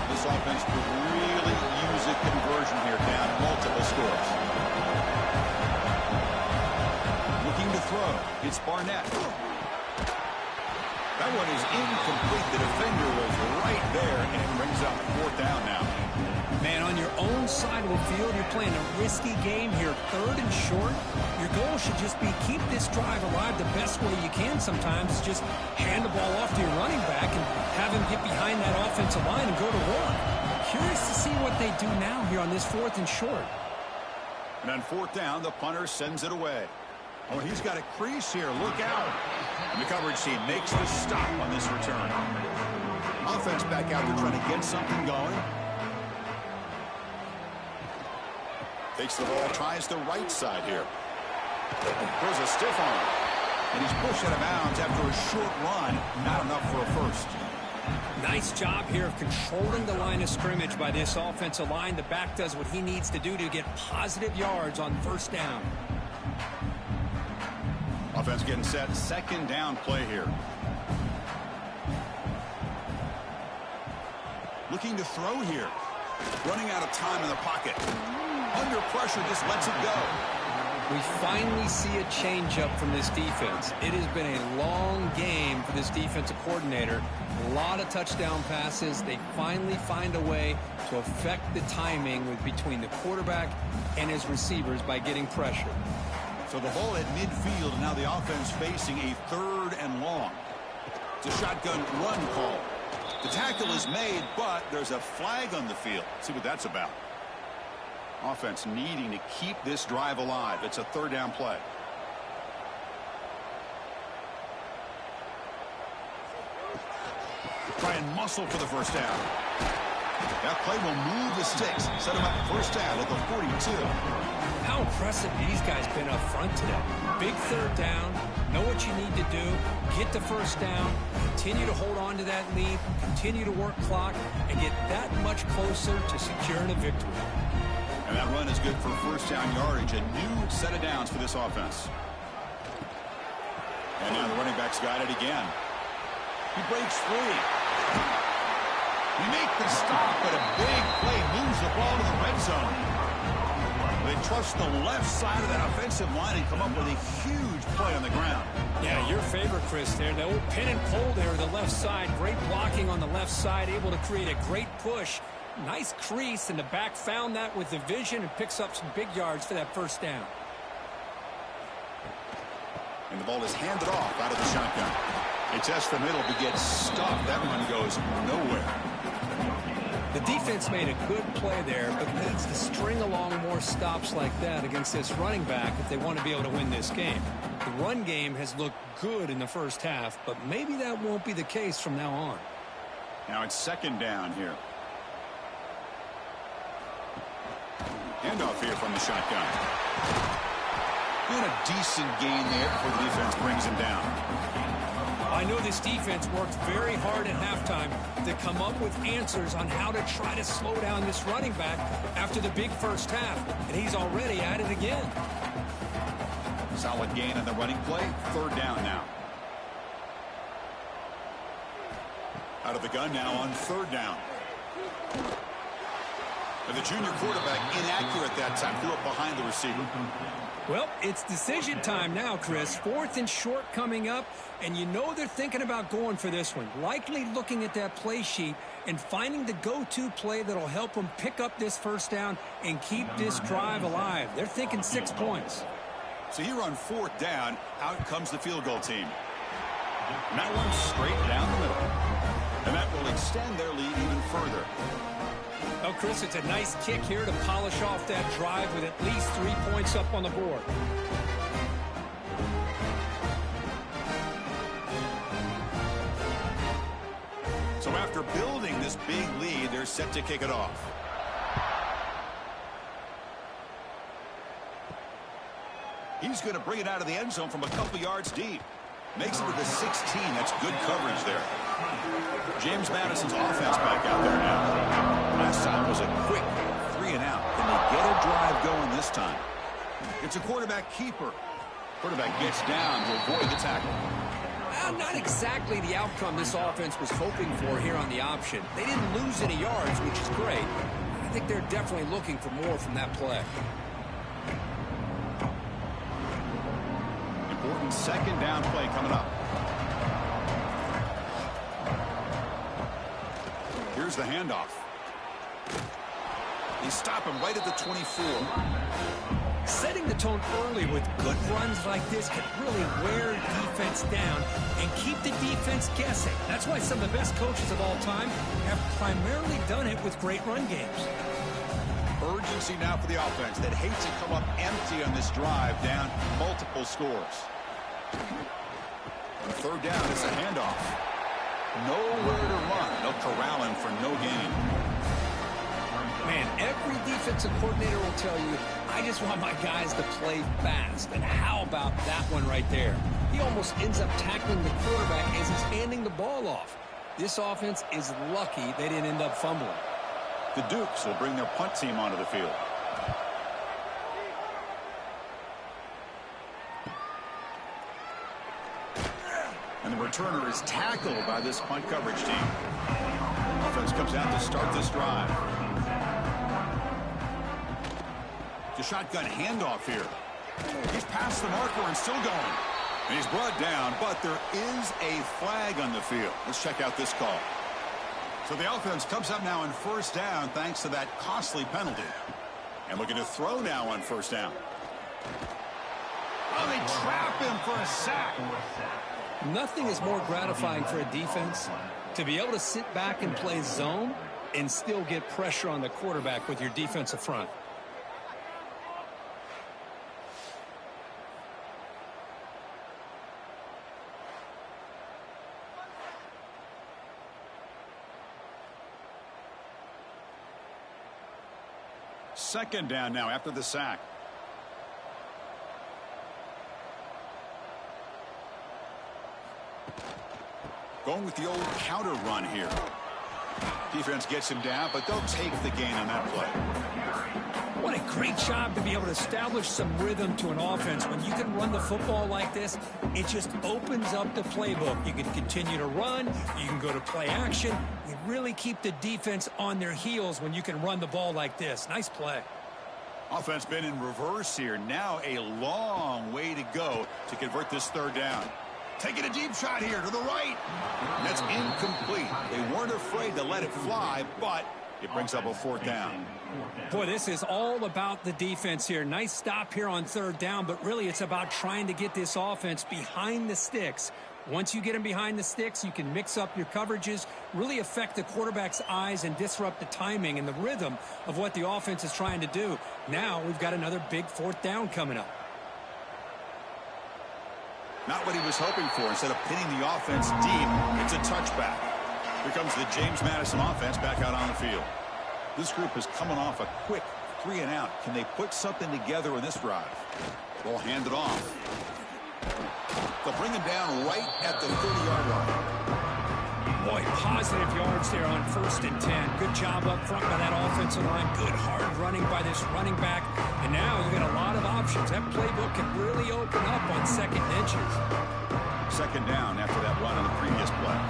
This offense could really use a conversion here, down multiple scores. Looking to throw. It's Barnett. That one is incomplete. The defender was right there, and it brings up 4th down now. Man, on your own side of the field, you're playing a risky game here. 3rd and short. Your goal should just be keep this drive alive the best way you can sometimes. Is just hand the ball off to your running back and have him get behind that offensive line and go to work. Curious to see what they do now here on this 4th and short. And on 4th down, the punter sends it away. Oh, he's got a crease here. Look out. And the coverage team makes the stop on this return. Offense back out there trying to get something going. Takes the ball, tries the right side here. Throws a stiff arm. And he's pushed out of bounds after a short run. Not enough for a first. Nice job here of controlling the line of scrimmage by this offensive line. The back does what he needs to do to get positive yards on 1st down. Offense getting set. 2nd down play here. Looking to throw here. Running out of time in the pocket. Under pressure, just lets it go. We finally see a changeup from this defense. It has been a long game for this defensive coordinator. A lot of touchdown passes. They finally find a way to affect the timing between the quarterback and his receivers by getting pressure. So the ball at midfield, and now the offense facing a 3rd and long. It's a shotgun run call. The tackle is made, but there's a flag on the field. See what that's about. Offense needing to keep this drive alive. It's a 3rd down play. Try and muscle for the 1st down. That play will move the sticks. Set him up 1st down at the 42. How impressive these guys been up front today. Big 3rd down. Know what you need to do. Get the 1st down. Continue to hold on to that lead. Continue to work clock. And get that much closer to securing a victory. And that run is good for 1st down yardage. A new set of downs for this offense. And now the running back's got it again. He breaks free. We make the stop, but a big play moves the ball to the red zone. They trust the left side of that offensive line and come up with a huge play on the ground. Yeah, your favorite, Chris, there. The old pin and pull there, the left side. Great blocking on the left side, able to create a great push. Nice crease, and the back found that with the vision and picks up some big yards for that 1st down. And the ball is handed off out of the shotgun. It tests the middle but gets stopped. That one goes nowhere. The defense made a good play there, but needs to string along more stops like that against this running back if they want to be able to win this game. The run game has looked good in the 1st half, but maybe that won't be the case from now on. Now it's 2nd down here. Handoff here from the shotgun. And a decent gain there before the defense brings him down. I know this defense worked very hard at halftime to come up with answers on how to try to slow down this running back after the big 1st half, and he's already at it again. Solid gain on the running play. 3rd down now. Out of the gun now on 3rd down. And the junior quarterback inaccurate that time. Threw it behind the receiver. Well, it's decision time now, Chris. 4th and short coming up, and you know they're thinking about going for this one. Likely looking at that play sheet and finding the go-to play that'll help them pick up this 1st down and keep this drive alive. They're thinking 6 points. So here on 4th down, out comes the field goal team. And that one's straight down the middle. And that will extend their lead even further. Oh, Chris, it's a nice kick here to polish off that drive with at least 3 points up on the board. So after building this big lead, they're set to kick it off. He's going to bring it out of the end zone from a couple yards deep. Makes it to the 16. That's good coverage there. James Madison's offense back out there now. Last time was a quick 3 and out. Can they get a drive going this time? It's a quarterback keeper. Quarterback gets down to avoid the tackle. Well, not exactly the outcome this offense was hoping for here on the option. They didn't lose any yards, which is great. I think they're definitely looking for more from that play. Important 2nd down play coming up. Here's the handoff. They stop him right at the 24. Setting the tone early with good runs like this can really wear defense down and keep the defense guessing. That's why some of the best coaches of all time have primarily done it with great run games. Urgency now for the offense that hates to come up empty on this drive, down multiple scores. On 3rd down, it's a handoff. Nowhere to run. They'll corral him for no gain. Man, every defensive coordinator will tell you, I just want my guys to play fast. And how about that one right there? He almost ends up tackling the quarterback as he's handing the ball off. This offense is lucky they didn't end up fumbling. The Dukes will bring their punt team onto the field. And the returner is tackled by this punt coverage team. Offense comes out to start this drive. The shotgun handoff here. He's past the marker and still going. And he's brought down, but there is a flag on the field. Let's check out this call. So the offense comes up now on 1st down thanks to that costly penalty. And looking to throw now on 1st down. Oh, they trap him for a sack. Nothing is more gratifying for a defense to be able to sit back and play zone and still get pressure on the quarterback with your defensive front. Second down now after the sack. Going with the old counter run here. Defense gets him down, but they'll take the gain on that play. What a great job to be able to establish some rhythm to an offense. When you can run the football like this, it just opens up the playbook. You can continue to run. You can go to play action. You really keep the defense on their heels when you can run the ball like this. Nice play. Offense been in reverse here. Now a long way to go to convert this 3rd down. Taking a deep shot here to the right. That's incomplete. They weren't afraid to let it fly, but it brings up a 4th down. Boy, this is all about the defense here. Nice stop here on 3rd down, but really it's about trying to get this offense behind the sticks. Once you get them behind the sticks, you can mix up your coverages, really affect the quarterback's eyes and disrupt the timing and the rhythm of what the offense is trying to do. Now we've got another big 4th down coming up. Not what he was hoping for. Instead of pinning the offense deep, it's a touchback. Here comes the James Madison offense back out on the field. This group is coming off a quick 3 and out. Can they put something together in this drive? They'll hand it off. They'll bring him down right at the 30-yard line. Boy, positive yards there on 1st and 10. Good job up front by that offensive line. Good hard running by this running back. And now you got a lot of options. That playbook can really open up on 2nd and inches. 2nd down after that run on the previous play.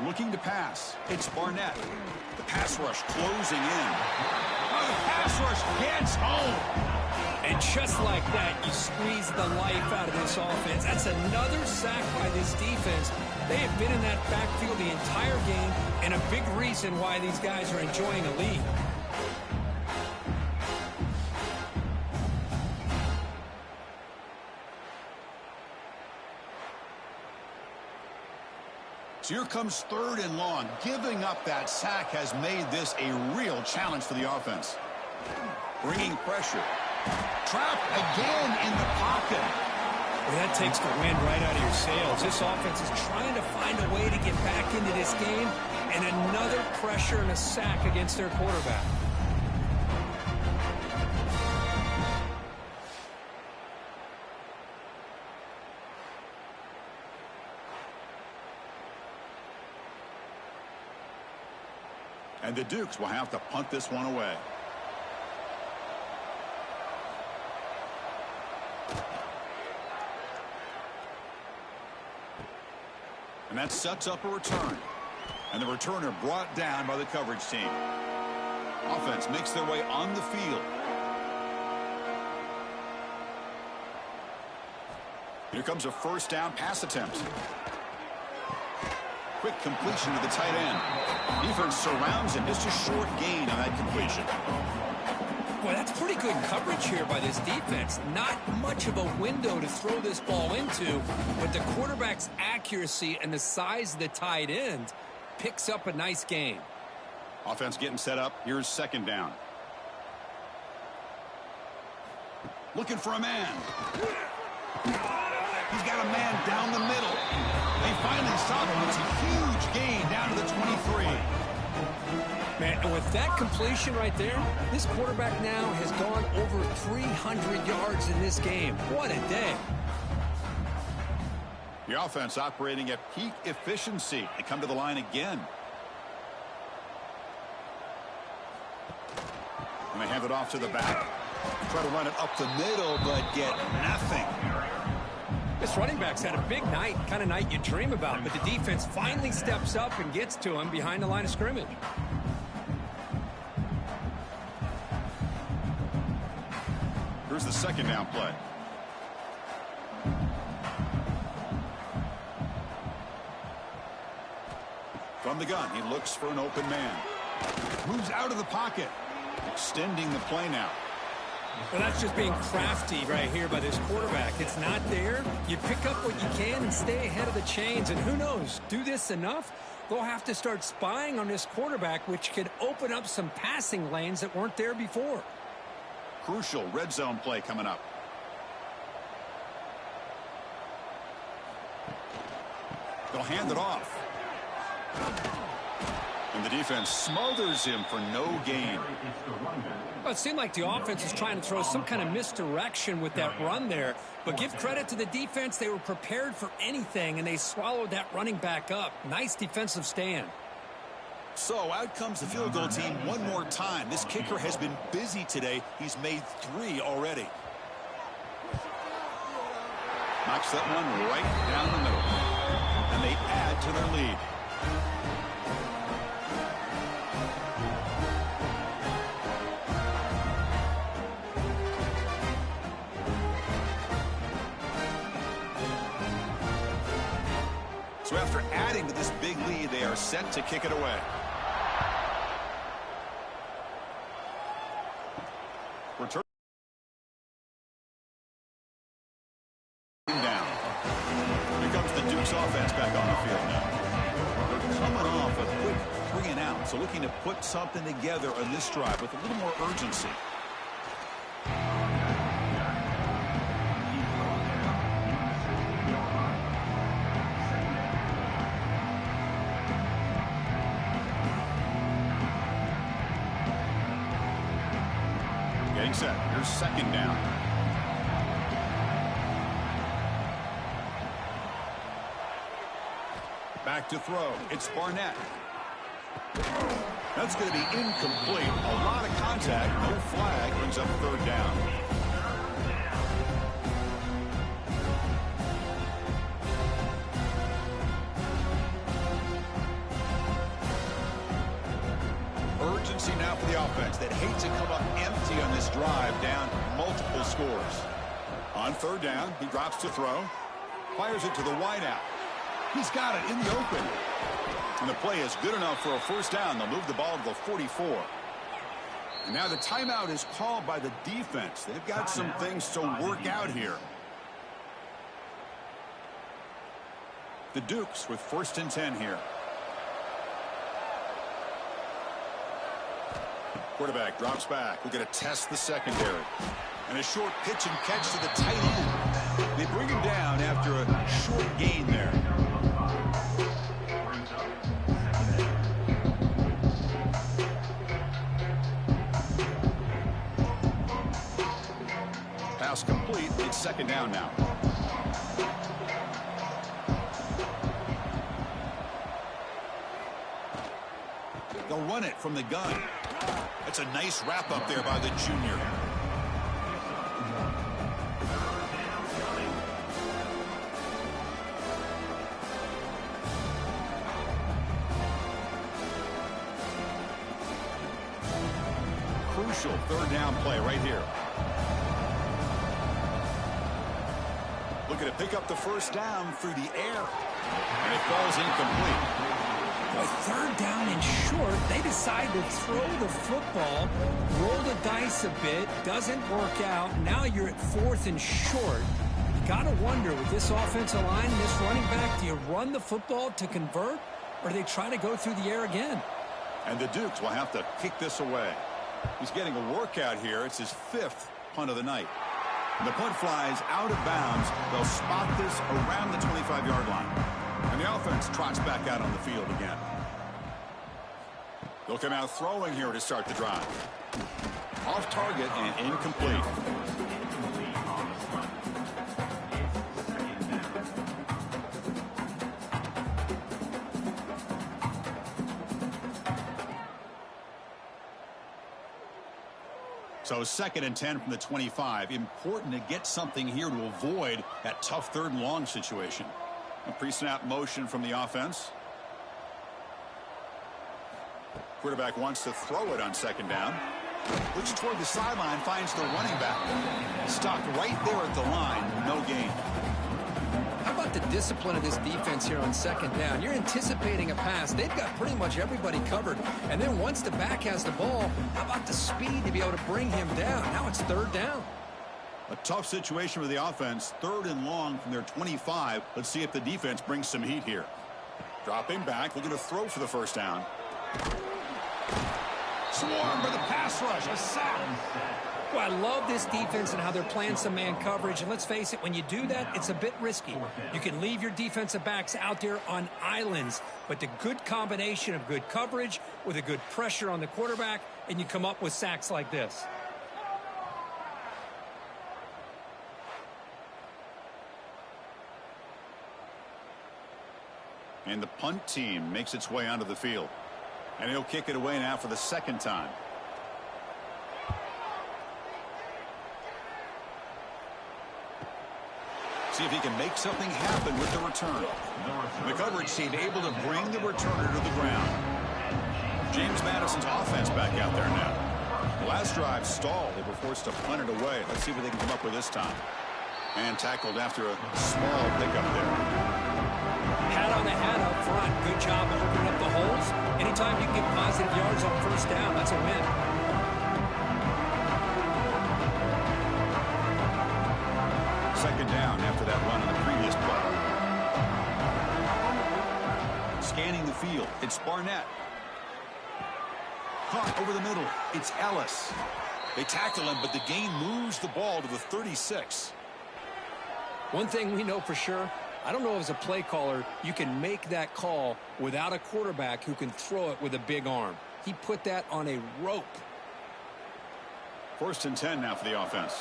Looking to pass. It's Barnett. The pass rush closing in. Oh, the pass rush gets home. And just like that, you squeeze the life out of this offense. That's another sack by this defense. They have been in that backfield the entire game, and a big reason why these guys are enjoying a lead. So here comes 3rd and long. Giving up that sack has made this a real challenge for the offense. Bringing pressure. Trapped again in the pocket. Well, that takes the wind right out of your sails. This offense is trying to find a way to get back into this game, and another pressure and a sack against their quarterback. And the Dukes will have to punt this one away. And that sets up a return. And the returner brought down by the coverage team. Offense makes their way on the field. Here comes a 1st down pass attempt. Quick completion to the tight end. Defense surrounds him. Just a short gain on that completion. Boy, that's pretty good coverage here by this defense. Not much of a window to throw this ball into, but the quarterback's accuracy and the size of the tight end picks up a nice gain. Offense getting set up. Here's 2nd down. Looking for a man. He's got a man down the middle. They finally stop him. It's a huge gain down to the 23. Man, and with that completion right there, this quarterback now has gone over 300 yards in this game. What a day. The offense operating at peak efficiency. They come to the line again. And they hand it off to the back. Try to run it up the middle, but get nothing. This running back's had a big night, kind of night you dream about, but the defense finally steps up and gets to him behind the line of scrimmage. Here's the 2nd down play. From the gun, he looks for an open man. Moves out of the pocket, extending the play now. Well, that's just being crafty right here by this quarterback. It's not there. You pick up what you can and stay ahead of the chains. And who knows, do this enough, they'll have to start spying on this quarterback, which could open up some passing lanes that weren't there before. Crucial red zone play coming up. They'll hand it off. And the defense smothers him for no gain. Well, it seemed like the offense was trying to throw some kind of misdirection with that run there. But give credit to the defense. They were prepared for anything, and they swallowed that running back up. Nice defensive stand. So out comes the field goal team one more time. This kicker has been busy today. He's made 3 already. Knocks that one right down the middle. And they add to their lead. So after adding to this big lead, they are set to kick it away. Return down. Here comes the Dukes offense back on the field now. They're coming off a quick 3 and out, so looking to put something together on this drive with a little more urgency. Getting set. Here's 2nd down. Back to throw. It's Barnett. That's going to be incomplete. A lot of contact. No flag. Brings up 3rd down. Urgency now for the offense that hate to come up empty on this drive, down multiple scores. On 3rd down, he drops to throw. Fires it to the wideout. He's got it in the open. And the play is good enough for a 1st down. They'll move the ball to the 44. And now the timeout is called by the defense. They've got some things to work out here. The Dukes with 1st and 10 here. Quarterback drops back. We're going to test the secondary. And a short pitch and catch to the tight end. They bring him down after a short gain there. Pass complete. It's 2nd down now. They'll run it from the gun. That's a nice wrap up there by the junior. Crucial 3rd down play right here. Looking to pick up the 1st down through the air. And it falls incomplete. With 3rd down and short, they decide to throw the football, roll the dice a bit, doesn't work out. Now you're at 4th and short. You got to wonder, with this offensive line and this running back, do you run the football to convert, or do they try to go through the air again? And the Dukes will have to kick this away. He's getting a workout here. It's his 5th punt of the night. The punt flies out of bounds. They'll spot this around the 25-yard line. And the offense trots back out on the field again. They'll come out throwing here to start the drive. Off target and incomplete. So 2nd and 10 from the 25. Important to get something here to avoid that tough 3rd and long situation. A pre-snap motion from the offense. Quarterback wants to throw it on 2nd down. Looks toward the sideline, finds the running back. Stopped right there at the line, no gain. How about the discipline of this defense here on 2nd down? You're anticipating a pass. They've got pretty much everybody covered. And then once the back has the ball, how about the speed to be able to bring him down? Now it's 3rd down. A tough situation with the offense. 3rd and long from their 25. Let's see if the defense brings some heat here. Dropping back, looking to throw for the 1st down. Swarmed by the pass rush. A sack. Well, I love this defense and how they're playing some man coverage. And let's face it, when you do that, it's a bit risky. You can leave your defensive backs out there on islands. But the good combination of good coverage with a good pressure on the quarterback, and you come up with sacks like this. And the punt team makes its way onto the field. And he'll kick it away now for the 2nd time. See if he can make something happen with the return. The coverage team able to bring the returner to the ground. James Madison's offense back out there now. The last drive stalled. They were forced to punt it away. Let's see what they can come up with this time. And tackled after a small pickup there. Hat on the hat up front. Good job of opening up the holes. Anytime you can get positive yards on 1st down, that's a win. Second down after that run on the previous play. Scanning the field. It's Barnett. Caught over the middle. It's Ellis. They tackle him, but the gain moves the ball to the 36. One thing we know for sure, I don't know if as a play caller you can make that call without a quarterback who can throw it with a big arm. He put that on a rope. 1st and 10 now for the offense.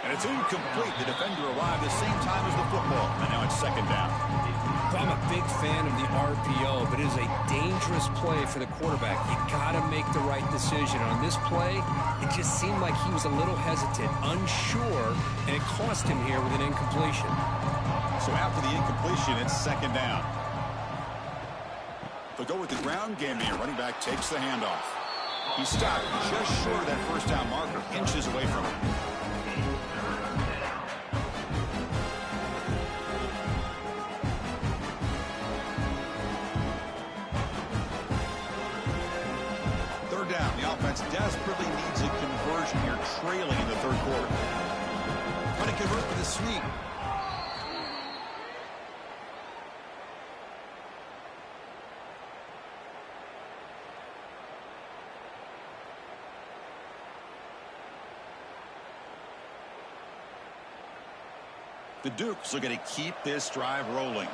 And it's incomplete. The defender arrived the same time as the football. And now it's 2nd down. I'm a big fan of the RPO, but it is a dangerous play for the quarterback. You got to make the right decision. On this play, it just seemed like he was a little hesitant, unsure, and it cost him here with an incompletion. So after the incompletion, it's 2nd down. They'll go with the ground game here. Running back takes the handoff. He stopped just short of that 1st down marker, inches away from it. offense desperately needs a conversion here, trailing in the third quarter. Trying to convert with a sweep. The Dukes are going to keep this drive rolling.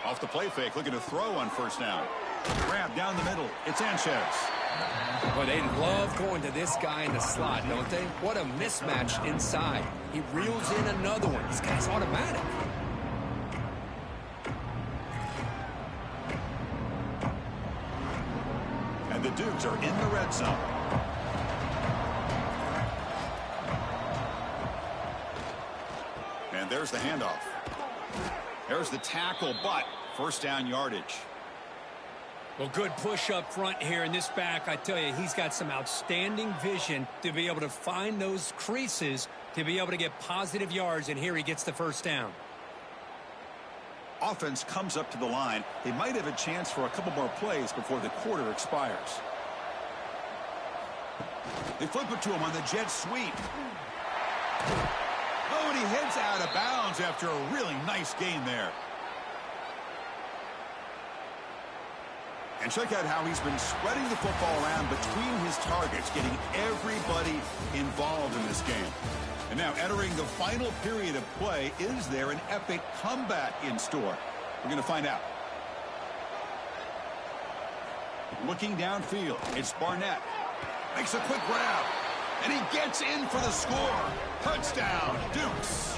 Off the play fake, looking to throw on first down. Grab down the middle. It's Sanchez. Well, they love going to this guy in the slot, don't they? What a mismatch inside. He reels in another one. This guy's automatic. And the Dukes are in the red zone. And there's the handoff. There's the tackle, but first down yardage. Well, good push up front here in this back. I tell you, he's got some outstanding vision to be able to find those creases to be able to get positive yards, and here he gets the first down. Offense comes up to the line. They might have a chance for a couple more plays before the quarter expires. They flip it to him on the jet sweep. Oh, and he heads out of bounds after a really nice gain there. And check out how he's been spreading the football around between his targets, getting everybody involved in this game. And now entering the final period of play, is there an epic comeback in store? We're going to find out. Looking downfield, it's Barnett. Makes a quick grab, and he gets in for the score. Touchdown, Dukes.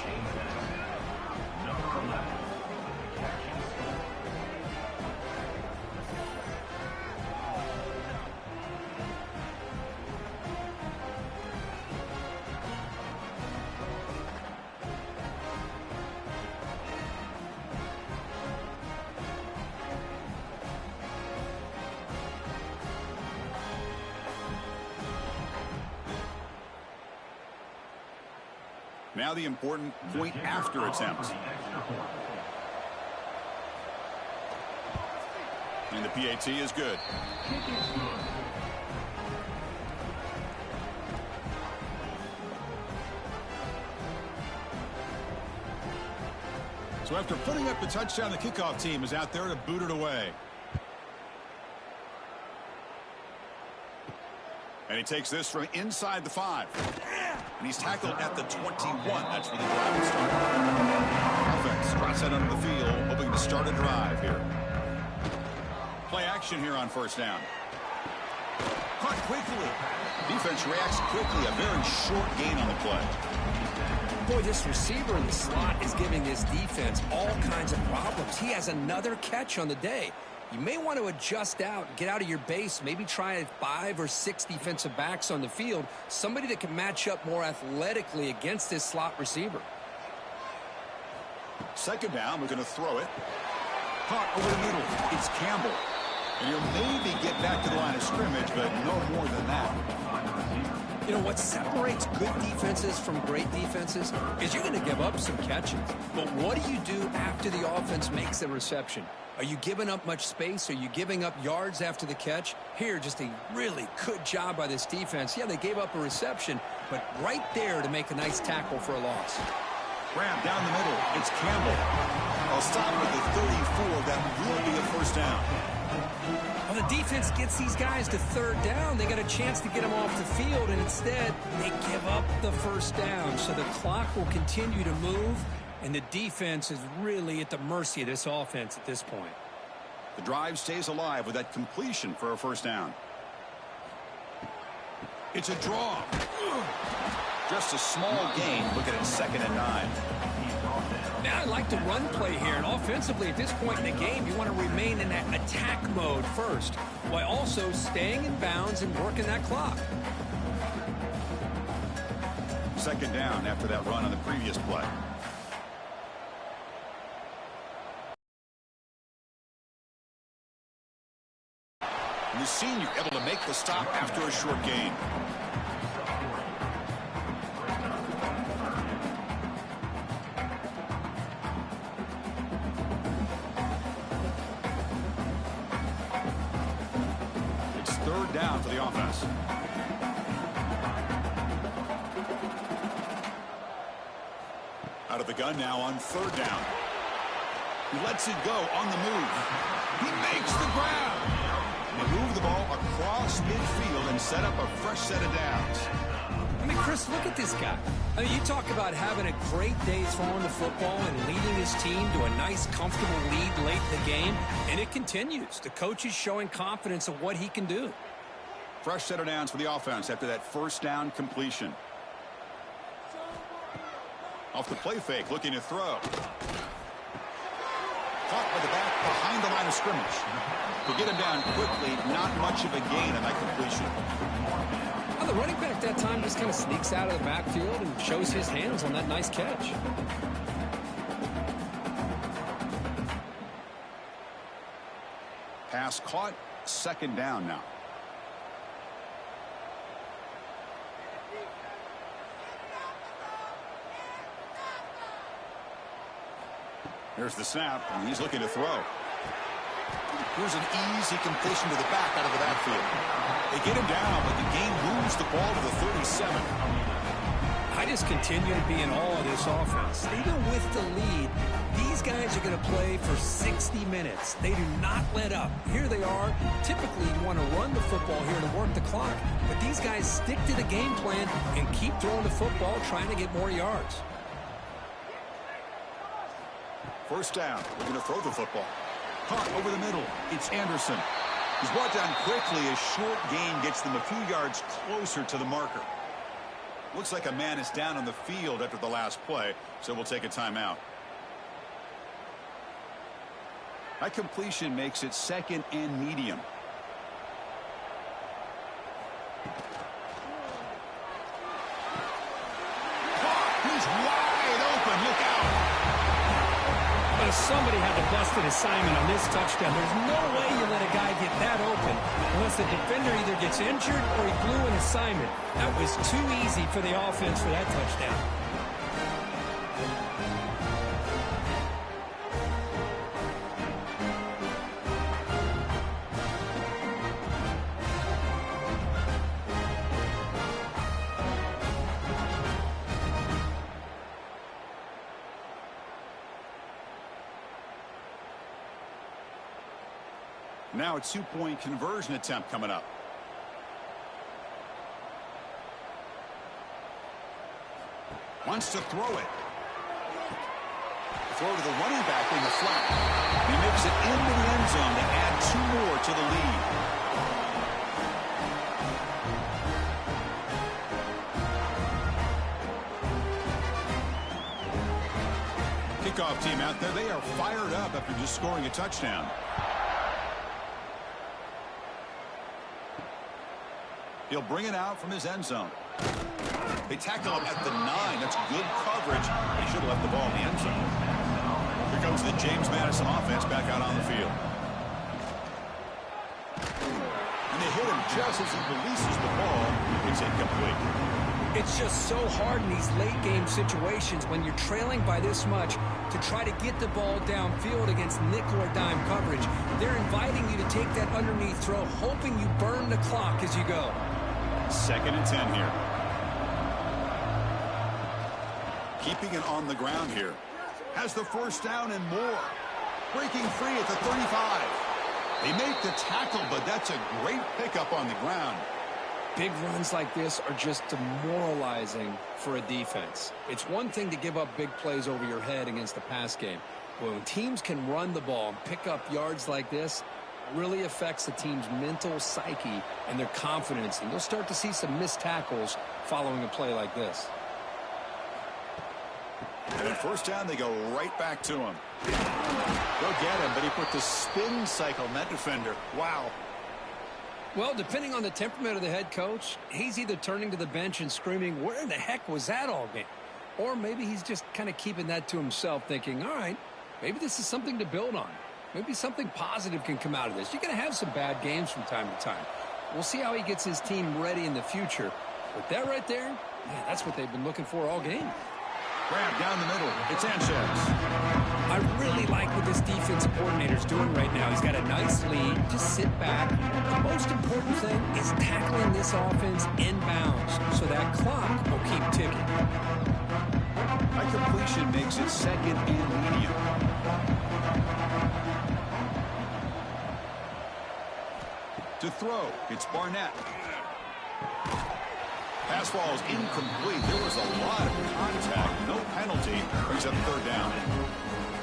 Now the important point after attempt. And the PAT is good. So after putting up the touchdown, the kickoff team is out there to boot it away. And he takes this from inside the 5. And he's tackled at the 21. That's where the drive will start. Offense drops that under the field, hoping to start a drive here. Play action here on first down. Caught quickly. Defense reacts quickly. A very short gain on the play. Boy, this receiver in the slot is giving this defense all kinds of problems. He has another catch on the day. You may want to adjust out, get out of your base, maybe try 5 or 6 defensive backs on the field, somebody that can match up more athletically against this slot receiver. Second down, we're going to throw it. Caught over the middle. It's Campbell. And he'll maybe get back to the line of scrimmage, but no more than that. You know, what separates good defenses from great defenses is you're going to give up some catches. But what do you do after the offense makes the reception? Are you giving up much space? Are you giving up yards after the catch? Here, just a really good job by this defense. Yeah, they gave up a reception, but right there to make a nice tackle for a loss. Grab down the middle. It's Campbell. I'll stop with the 34. That will be a first down. Well, the defense gets these guys to third down. They got a chance to get them off the field, and instead they give up the first down. So the clock will continue to move, and the defense is really at the mercy of this offense at this point. The drive stays alive with that completion for a first down. It's a draw. Just a small gain. Look at it, 2nd and 9. Now I like the run play here, and offensively at this point in the game, you want to remain in that attack mode first, while also staying in bounds and working that clock. 2nd down after that run on the previous play. And the senior able to make the stop after a short gain. down for the offense. Out of the gun now on third down. He lets it go on the move. He makes the grab. They move the ball across midfield and set up a fresh set of downs. I mean, Chris, look at this guy. I mean, you talk about having a great day throwing the football and leading his team to a nice, comfortable lead late in the game, and it continues. The coach is showing confidence of what he can do. Fresh set of downs for the offense after that first down completion. Off the play fake, looking to throw. Caught by the back behind the line of scrimmage. To get him down quickly, not much of a gain on that completion. Well, the running back that time just kind of sneaks out of the backfield and shows his hands on that nice catch. Pass caught, second down now. Here's the snap, and he's looking to throw. Here's an easy completion to the back out of the backfield. They get him down, but the game moves the ball to the 37. I just continue to be in awe of this offense. Even with the lead, these guys are going to play for 60 minutes. They do not let up. Here they are. Typically, you want to run the football here to work the clock, but these guys stick to the game plan and keep throwing the football, trying to get more yards. First down. We're going to throw the football. Caught over the middle. It's Anderson. He's brought down quickly. A short gain gets them a few yards closer to the marker. Looks like a man is down on the field after the last play, so we'll take a timeout. That completion makes it second and medium. He's wide open. Look out. Somebody had to bust an assignment on this touchdown. There's no way you let a guy get that open unless the defender either gets injured or he blew an assignment. That was too easy for the offense for that touchdown. Now a two-point conversion attempt coming up. Wants to throw it. Throw to the running back in the flat. He makes it into the end zone to add two more to the lead. Kickoff team out there. They are fired up after just scoring a touchdown. He'll bring it out from his end zone. They tackle him at the 9. That's good coverage. He should have left the ball in the end zone. Here comes the James Madison offense back out on the field. And they hit him just as he releases the ball. It's incomplete. It's just so hard in these late game situations when you're trailing by this much to try to get the ball downfield against nickel or dime coverage. They're inviting you to take that underneath throw, hoping you burn the clock as you go. Second and 10 here. Keeping it on the ground here. Has the first down and more. Breaking free at the 35. They make the tackle, but that's a great pickup on the ground. Big runs like this are just demoralizing for a defense. It's one thing to give up big plays over your head against the pass game. But when teams can run the ball and pick up yards like this, it really affects the team's mental psyche and their confidence. And you'll start to see some missed tackles following a play like this. And at first down, they go right back to him. Go get him, but he put the spin cycle on that defender. Wow. Well, depending on the temperament of the head coach, he's either turning to the bench and screaming, where in the heck was that all game? Or maybe he's just kind of keeping that to himself, thinking, all right, maybe this is something to build on. Maybe something positive can come out of this. You're going to have some bad games from time to time. We'll see how he gets his team ready in the future. But that right there, man, that's what they've been looking for all game. Grab down the middle. It's Sanchez. I really like what this defensive coordinator coordinator's doing right now. He's got a nice lead. Just sit back. The most important thing is tackling this offense inbounds so that clock will keep ticking. High completion makes it second and medium. To throw, it's Barnett. Pass ball is incomplete. There was a lot of contact. No penalty. Brings up third down.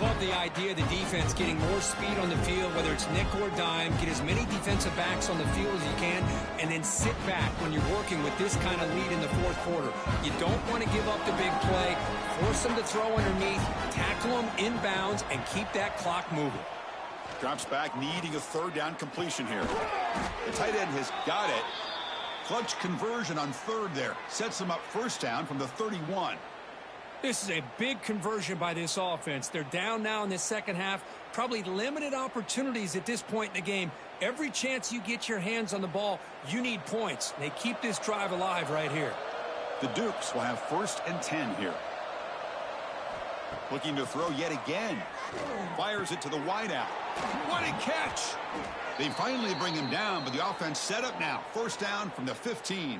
Love the idea of the defense getting more speed on the field, whether it's nickel or dime. Get as many defensive backs on the field as you can, and then sit back when you're working with this kind of lead in the fourth quarter. You don't want to give up the big play. Force them to throw underneath, tackle them inbounds, and keep that clock moving. Drops back, needing a third down completion here. The tight end has got it. Clutch conversion on third there. Sets them up first down from the 31. This is a big conversion by this offense. They're down now in the second half. Probably limited opportunities at this point in the game. Every chance you get your hands on the ball, you need points. They keep this drive alive right here. The Dukes will have first and 10 here. Looking to throw yet again. Fires it to the wideout. What a catch! They finally bring him down, but the offense set up now. First down from the 15.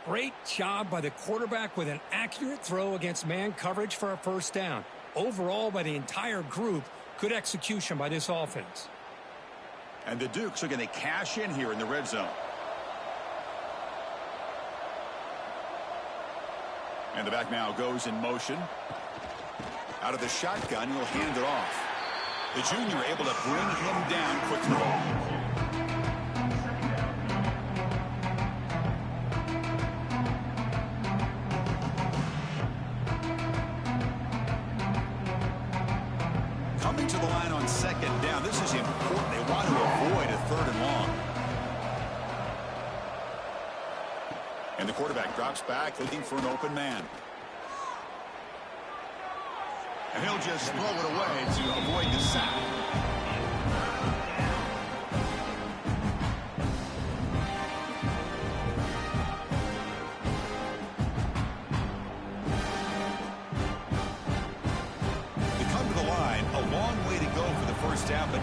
Great job by the quarterback with an accurate throw against man coverage for a first down. Overall, by the entire group, good execution by this offense. And the Dukes are going to cash in here in the red zone. And the back now goes in motion. Out of the shotgun, he'll hand it off. The junior able to bring him down quickly. Coming to the line on second down. This is important. They want to avoid a third and long. And the quarterback drops back, looking for an open man. And he'll just throw it away to avoid the sack. They come to the line. A long way to go for the first down, but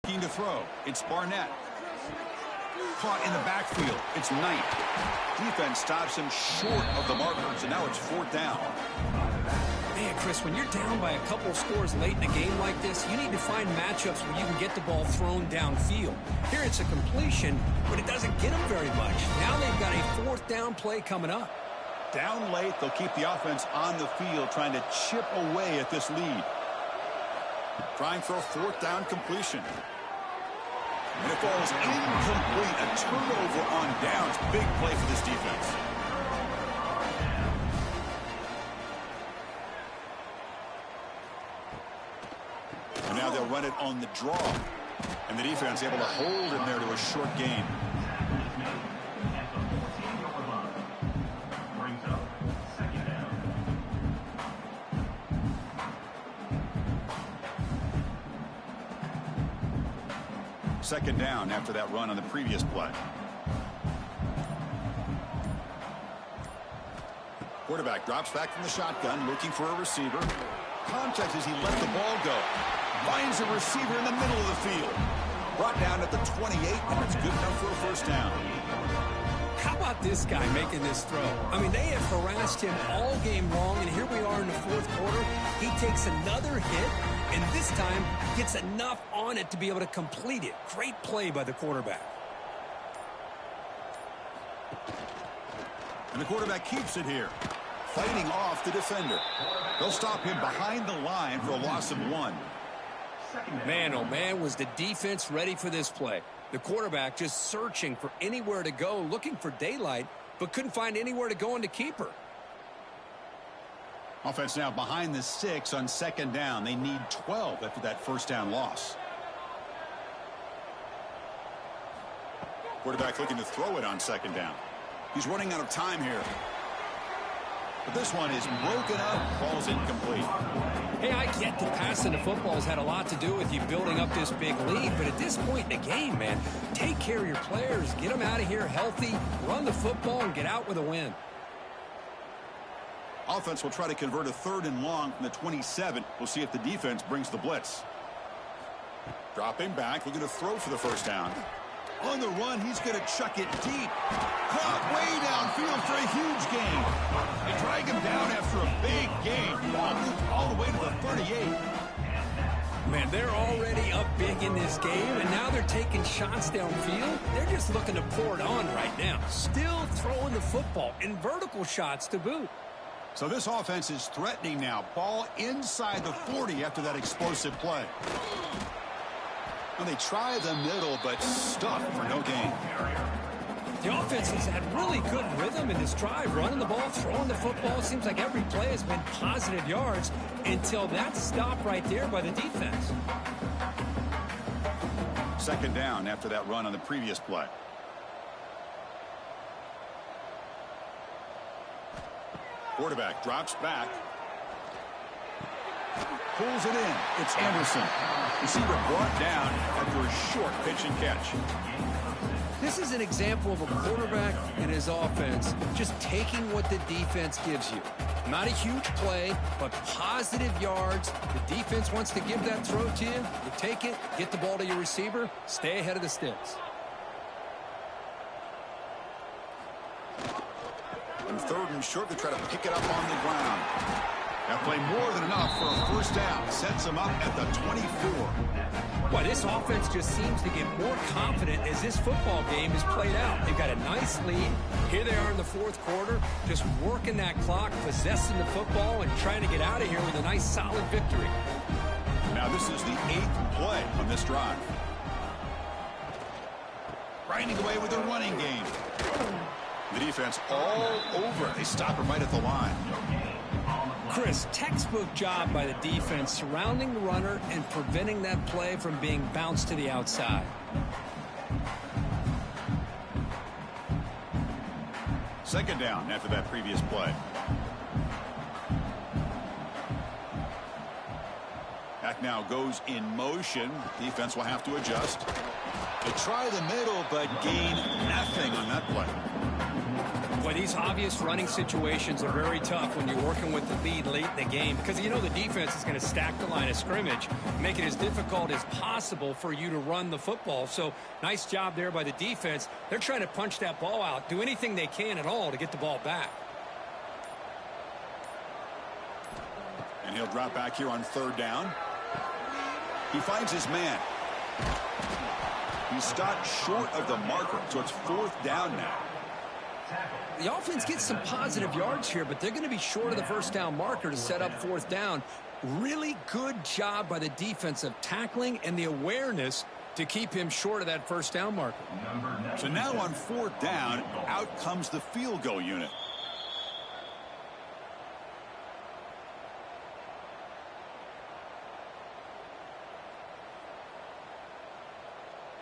looking to throw. It's Barnett. Caught in the backfield. It's Knight. Defense stops him short of the markers, and now it's fourth down. Man, Chris, when you're down by a couple of scores late in a game like this, you need to find matchups where you can get the ball thrown downfield. Here it's a completion, but it doesn't get them very much. Now they've got a fourth down play coming up. Down late, they'll keep the offense on the field, trying to chip away at this lead. Trying for a fourth down completion. And it falls incomplete. A turnover on downs. Big play for this defense. And now they'll run it on the draw. And the defense able to hold him there to a short gain. Second down after that run on the previous play. Quarterback drops back from the shotgun, looking for a receiver. Contact as he let the ball go. Finds a receiver in the middle of the field. Brought down at the 28, and it's good enough for a first down. How about this guy making this throw? I mean, they have harassed him all game long, and here we are in the fourth quarter. He takes another hit, and this time gets enough on it to be able to complete it. Great play by the quarterback. And the quarterback keeps it here, fighting off the defender. They'll stop him behind the line for a loss of 1. Man, oh man, was the defense ready for this play. The quarterback just searching for anywhere to go, looking for daylight, but couldn't find anywhere to go into keeper. Offense now behind the 6 on second down. They need 12 after that first down loss. Quarterback looking to throw it on second down. He's running out of time here. But this one is broken up, falls incomplete. Hey, I get that passing the football has had a lot to do with you building up this big lead, but at this point in the game, man, take care of your players, get them out of here healthy, run the football, and get out with a win. Offense will try to convert a 3rd and long from the 27. We'll see if the defense brings the blitz. Dropping back, looking to throw for the first down. On the run, he's going to chuck it deep. Caught way downfield for a huge gain. They drag him down after a big gain. Ball moved all the way to the 38. Man, they're already up big in this game, and now they're taking shots downfield. They're just looking to pour it on right now. Still throwing the football, and vertical shots to boot. So this offense is threatening now. Ball inside the 40 after that explosive play. And they try the middle, but stuck for no gain. The offense has had really good rhythm in this drive, running the ball, throwing the football. It seems like every play has been positive yards until that stop right there by the defense. 2nd down after that run on the previous play. Quarterback drops back. Pulls it in. It's Anderson. Receiver brought down after a short pitch and catch. This is an example of a quarterback and his offense just taking what the defense gives you. Not a huge play, but positive yards. The defense wants to give that throw to you. You take it, get the ball to your receiver, stay ahead of the sticks. And 3rd and short, they try to pick it up on the ground. That play more than enough for a first down. Sets them up at the 24. Boy, this offense just seems to get more confident as this football game is played out. They've got a nice lead. Here they are in the 4th quarter, just working that clock, possessing the football, and trying to get out of here with a nice, solid victory. Now this is the 8th play on this drive. Grinding away with a running game. The defense all over it. They stop him right at the line. Chris, textbook job by the defense surrounding the runner and preventing that play from being bounced to the outside. 2nd down after that previous play. Back now goes in motion. Defense will have to adjust. They try the middle, but gain nothing on that play. Boy, these obvious running situations are very tough when you're working with the lead late in the game because you know the defense is going to stack the line of scrimmage, make it as difficult as possible for you to run the football. So nice job there by the defense. They're trying to punch that ball out, do anything they can at all to get the ball back. And he'll drop back here on 3rd down. He finds his man. He's stopped short of the marker, so it's 4th down now. The offense gets some positive yards here, but they're going to be short of the first down marker to set up 4th down. Really good job by the defense of tackling and the awareness to keep him short of that first down marker. So now on 4th down, out comes the field goal unit.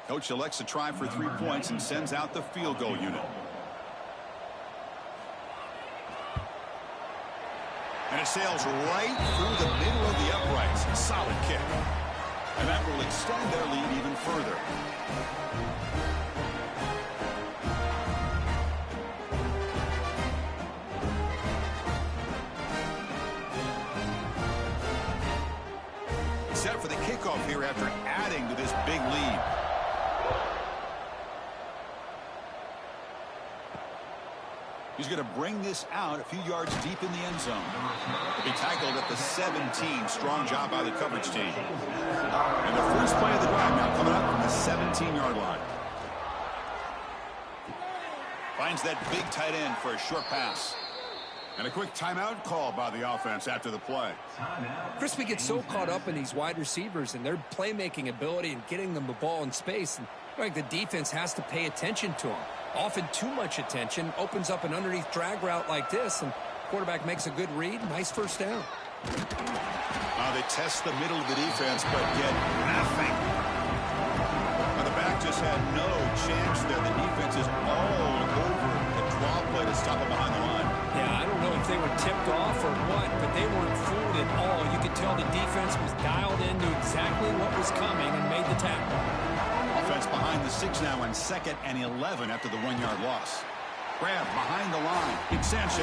Coach elects to try for 3 points and sends out the field goal unit. And it sails right through the middle of the uprights. Solid kick. And that will extend their lead even further. Set for the kickoff here after adding to this big lead. He's going to bring this out a few yards deep in the end zone. He'll be tackled at the 17. Strong job by the coverage team. And the first play of the drive now coming up from the 17-yard line. Finds that big tight end for a short pass. And a quick timeout call by the offense after the play. Chris, we get so caught up in these wide receivers and their playmaking ability and getting them the ball in space. And like the defense has to pay attention to them. Often too much attention opens up an underneath drag route like this, and quarterback makes a good read. Nice first down. They test the middle of the defense, but get nothing. Now the back just had no chance there. The defense is all over the draw play to stop him behind the line. Yeah, I don't know if they were tipped off or what, but they weren't fooled at all. You could tell the defense was dialed into exactly what was coming and made the tackle. Offense behind the 6 now on 2nd and 11 after the 1-yard loss. Grab behind the line. It's Sanchez.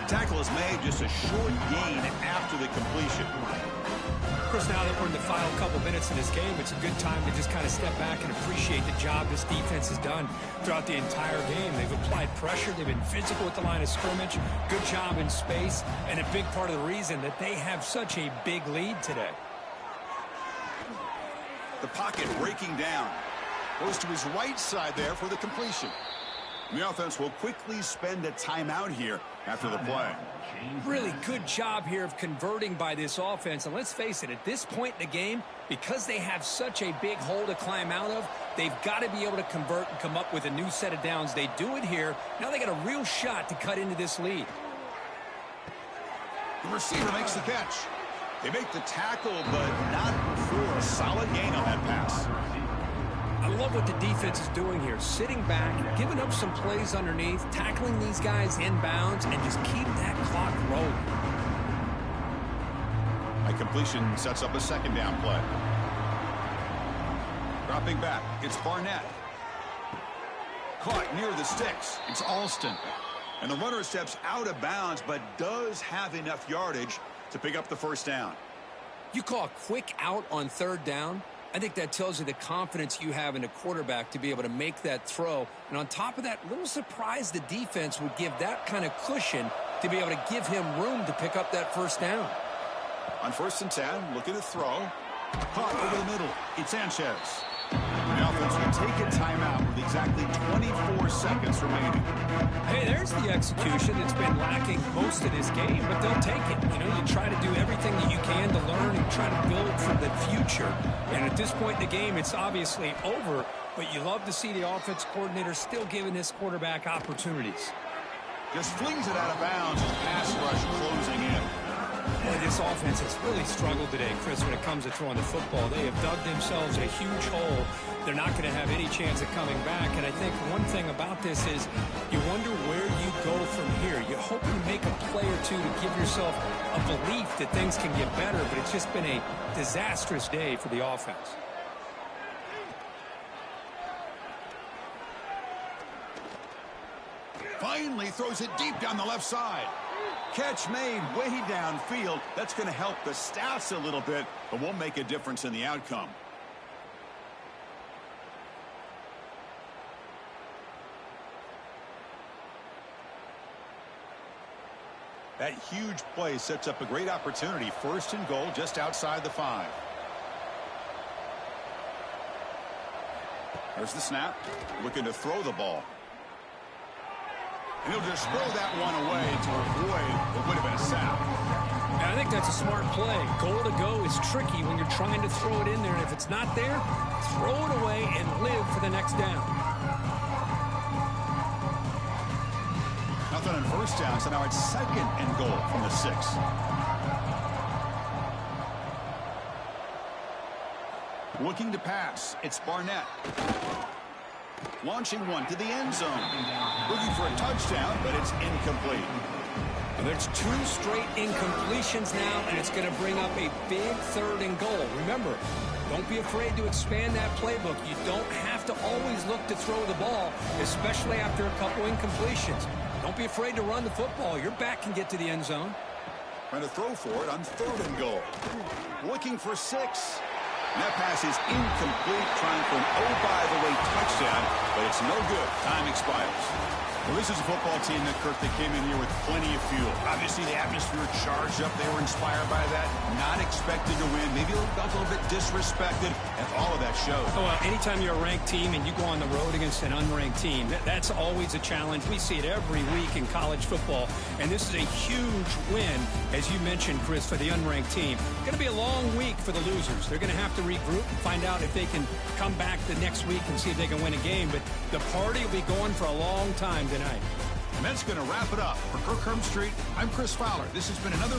Tackle is made, just a short gain after the completion. Of course, now that we're in the final couple minutes in this game, it's a good time to just kind of step back and appreciate the job this defense has done throughout the entire game. They've applied pressure. They've been physical at the line of scrimmage. Good job in space, and a big part of the reason that they have such a big lead today. The pocket breaking down. Goes to his right side there for the completion. And the offense will quickly spend a timeout here after the play. Really good job here of converting by this offense. And let's face it, at this point in the game, because they have such a big hole to climb out of, they've got to be able to convert and come up with a new set of downs. They do it here. Now they got a real shot to cut into this lead. The receiver makes the catch. They make the tackle, but not for a solid gain on that pass. I love what the defense is doing here. Sitting back, giving up some plays underneath, tackling these guys inbounds, and just keep that clock rolling. A completion sets up a second down play. Dropping back, it's Barnett. Caught near the sticks. It's Alston. And the runner steps out of bounds, but does have enough yardage to pick up the first down. You call a quick out on third down. I think that tells you the confidence you have in a quarterback to be able to make that throw. And on top of that, a little surprised the defense would give that kind of cushion to be able to give him room to pick up that first down. On 1st and 10, looking to throw. Caught over the middle. It's Sanchez. The offense will take a timeout with exactly 24 seconds remaining. Hey, there's the execution that's been lacking most of this game, but they'll take it. You know, you try to do everything that you can to learn and try to build for the future. And at this point in the game, it's obviously over, but you love to see the offense coordinator still giving this quarterback opportunities. Just flings it out of bounds as pass rush closing in. Boy, this offense has really struggled today, Chris, when it comes to throwing the football. They have dug themselves a huge hole. They're not going to have any chance of coming back. And I think one thing about this is you wonder where you go from here. You hope you make a play or two to give yourself a belief that things can get better, but it's just been a disastrous day for the offense. Finally throws it deep down the left side. Catch made way downfield. That's going to help the stats a little bit, but won't make a difference in the outcome. That huge play sets up a great opportunity. 1st and goal just outside the 5. There's the snap. Looking to throw the ball. And he'll just throw that one away to avoid what would have been a sack. I think that's a smart play. Goal to go is tricky when you're trying to throw it in there. And if it's not there, throw it away and live for the next down. Nothing on 1st down, so now it's 2nd and goal from the 6. Looking to pass. It's Barnett. Launching one to the end zone. Looking for a touchdown, but it's incomplete. And there's 2 straight incompletions now, and it's going to bring up a big 3rd and goal. Remember, don't be afraid to expand that playbook. You don't have to always look to throw the ball, especially after a couple incompletions. Don't be afraid to run the football. Your back can get to the end zone. Trying to throw for it on 3rd and goal. Looking for 6. And that pass is incomplete, trying for an oh-by-the-way touchdown, but it's no good. Time expires. Well, this is a football team, Kirk, that came in here with plenty of fuel. Obviously, the atmosphere charged up. They were inspired by that. Not expected to win. Maybe felt a little bit disrespected, and all of that shows. Oh, well, anytime you're a ranked team and you go on the road against an unranked team, that's always a challenge. We see it every week in college football, and this is a huge win, as you mentioned, Chris, for the unranked team. It's going to be a long week for the losers. They're going to have to regroup and find out if they can come back the next week and see if they can win a game. But the party will be going for a long time tonight. And that's going to wrap it up. For Kirk Street, I'm Chris Fowler. This has been another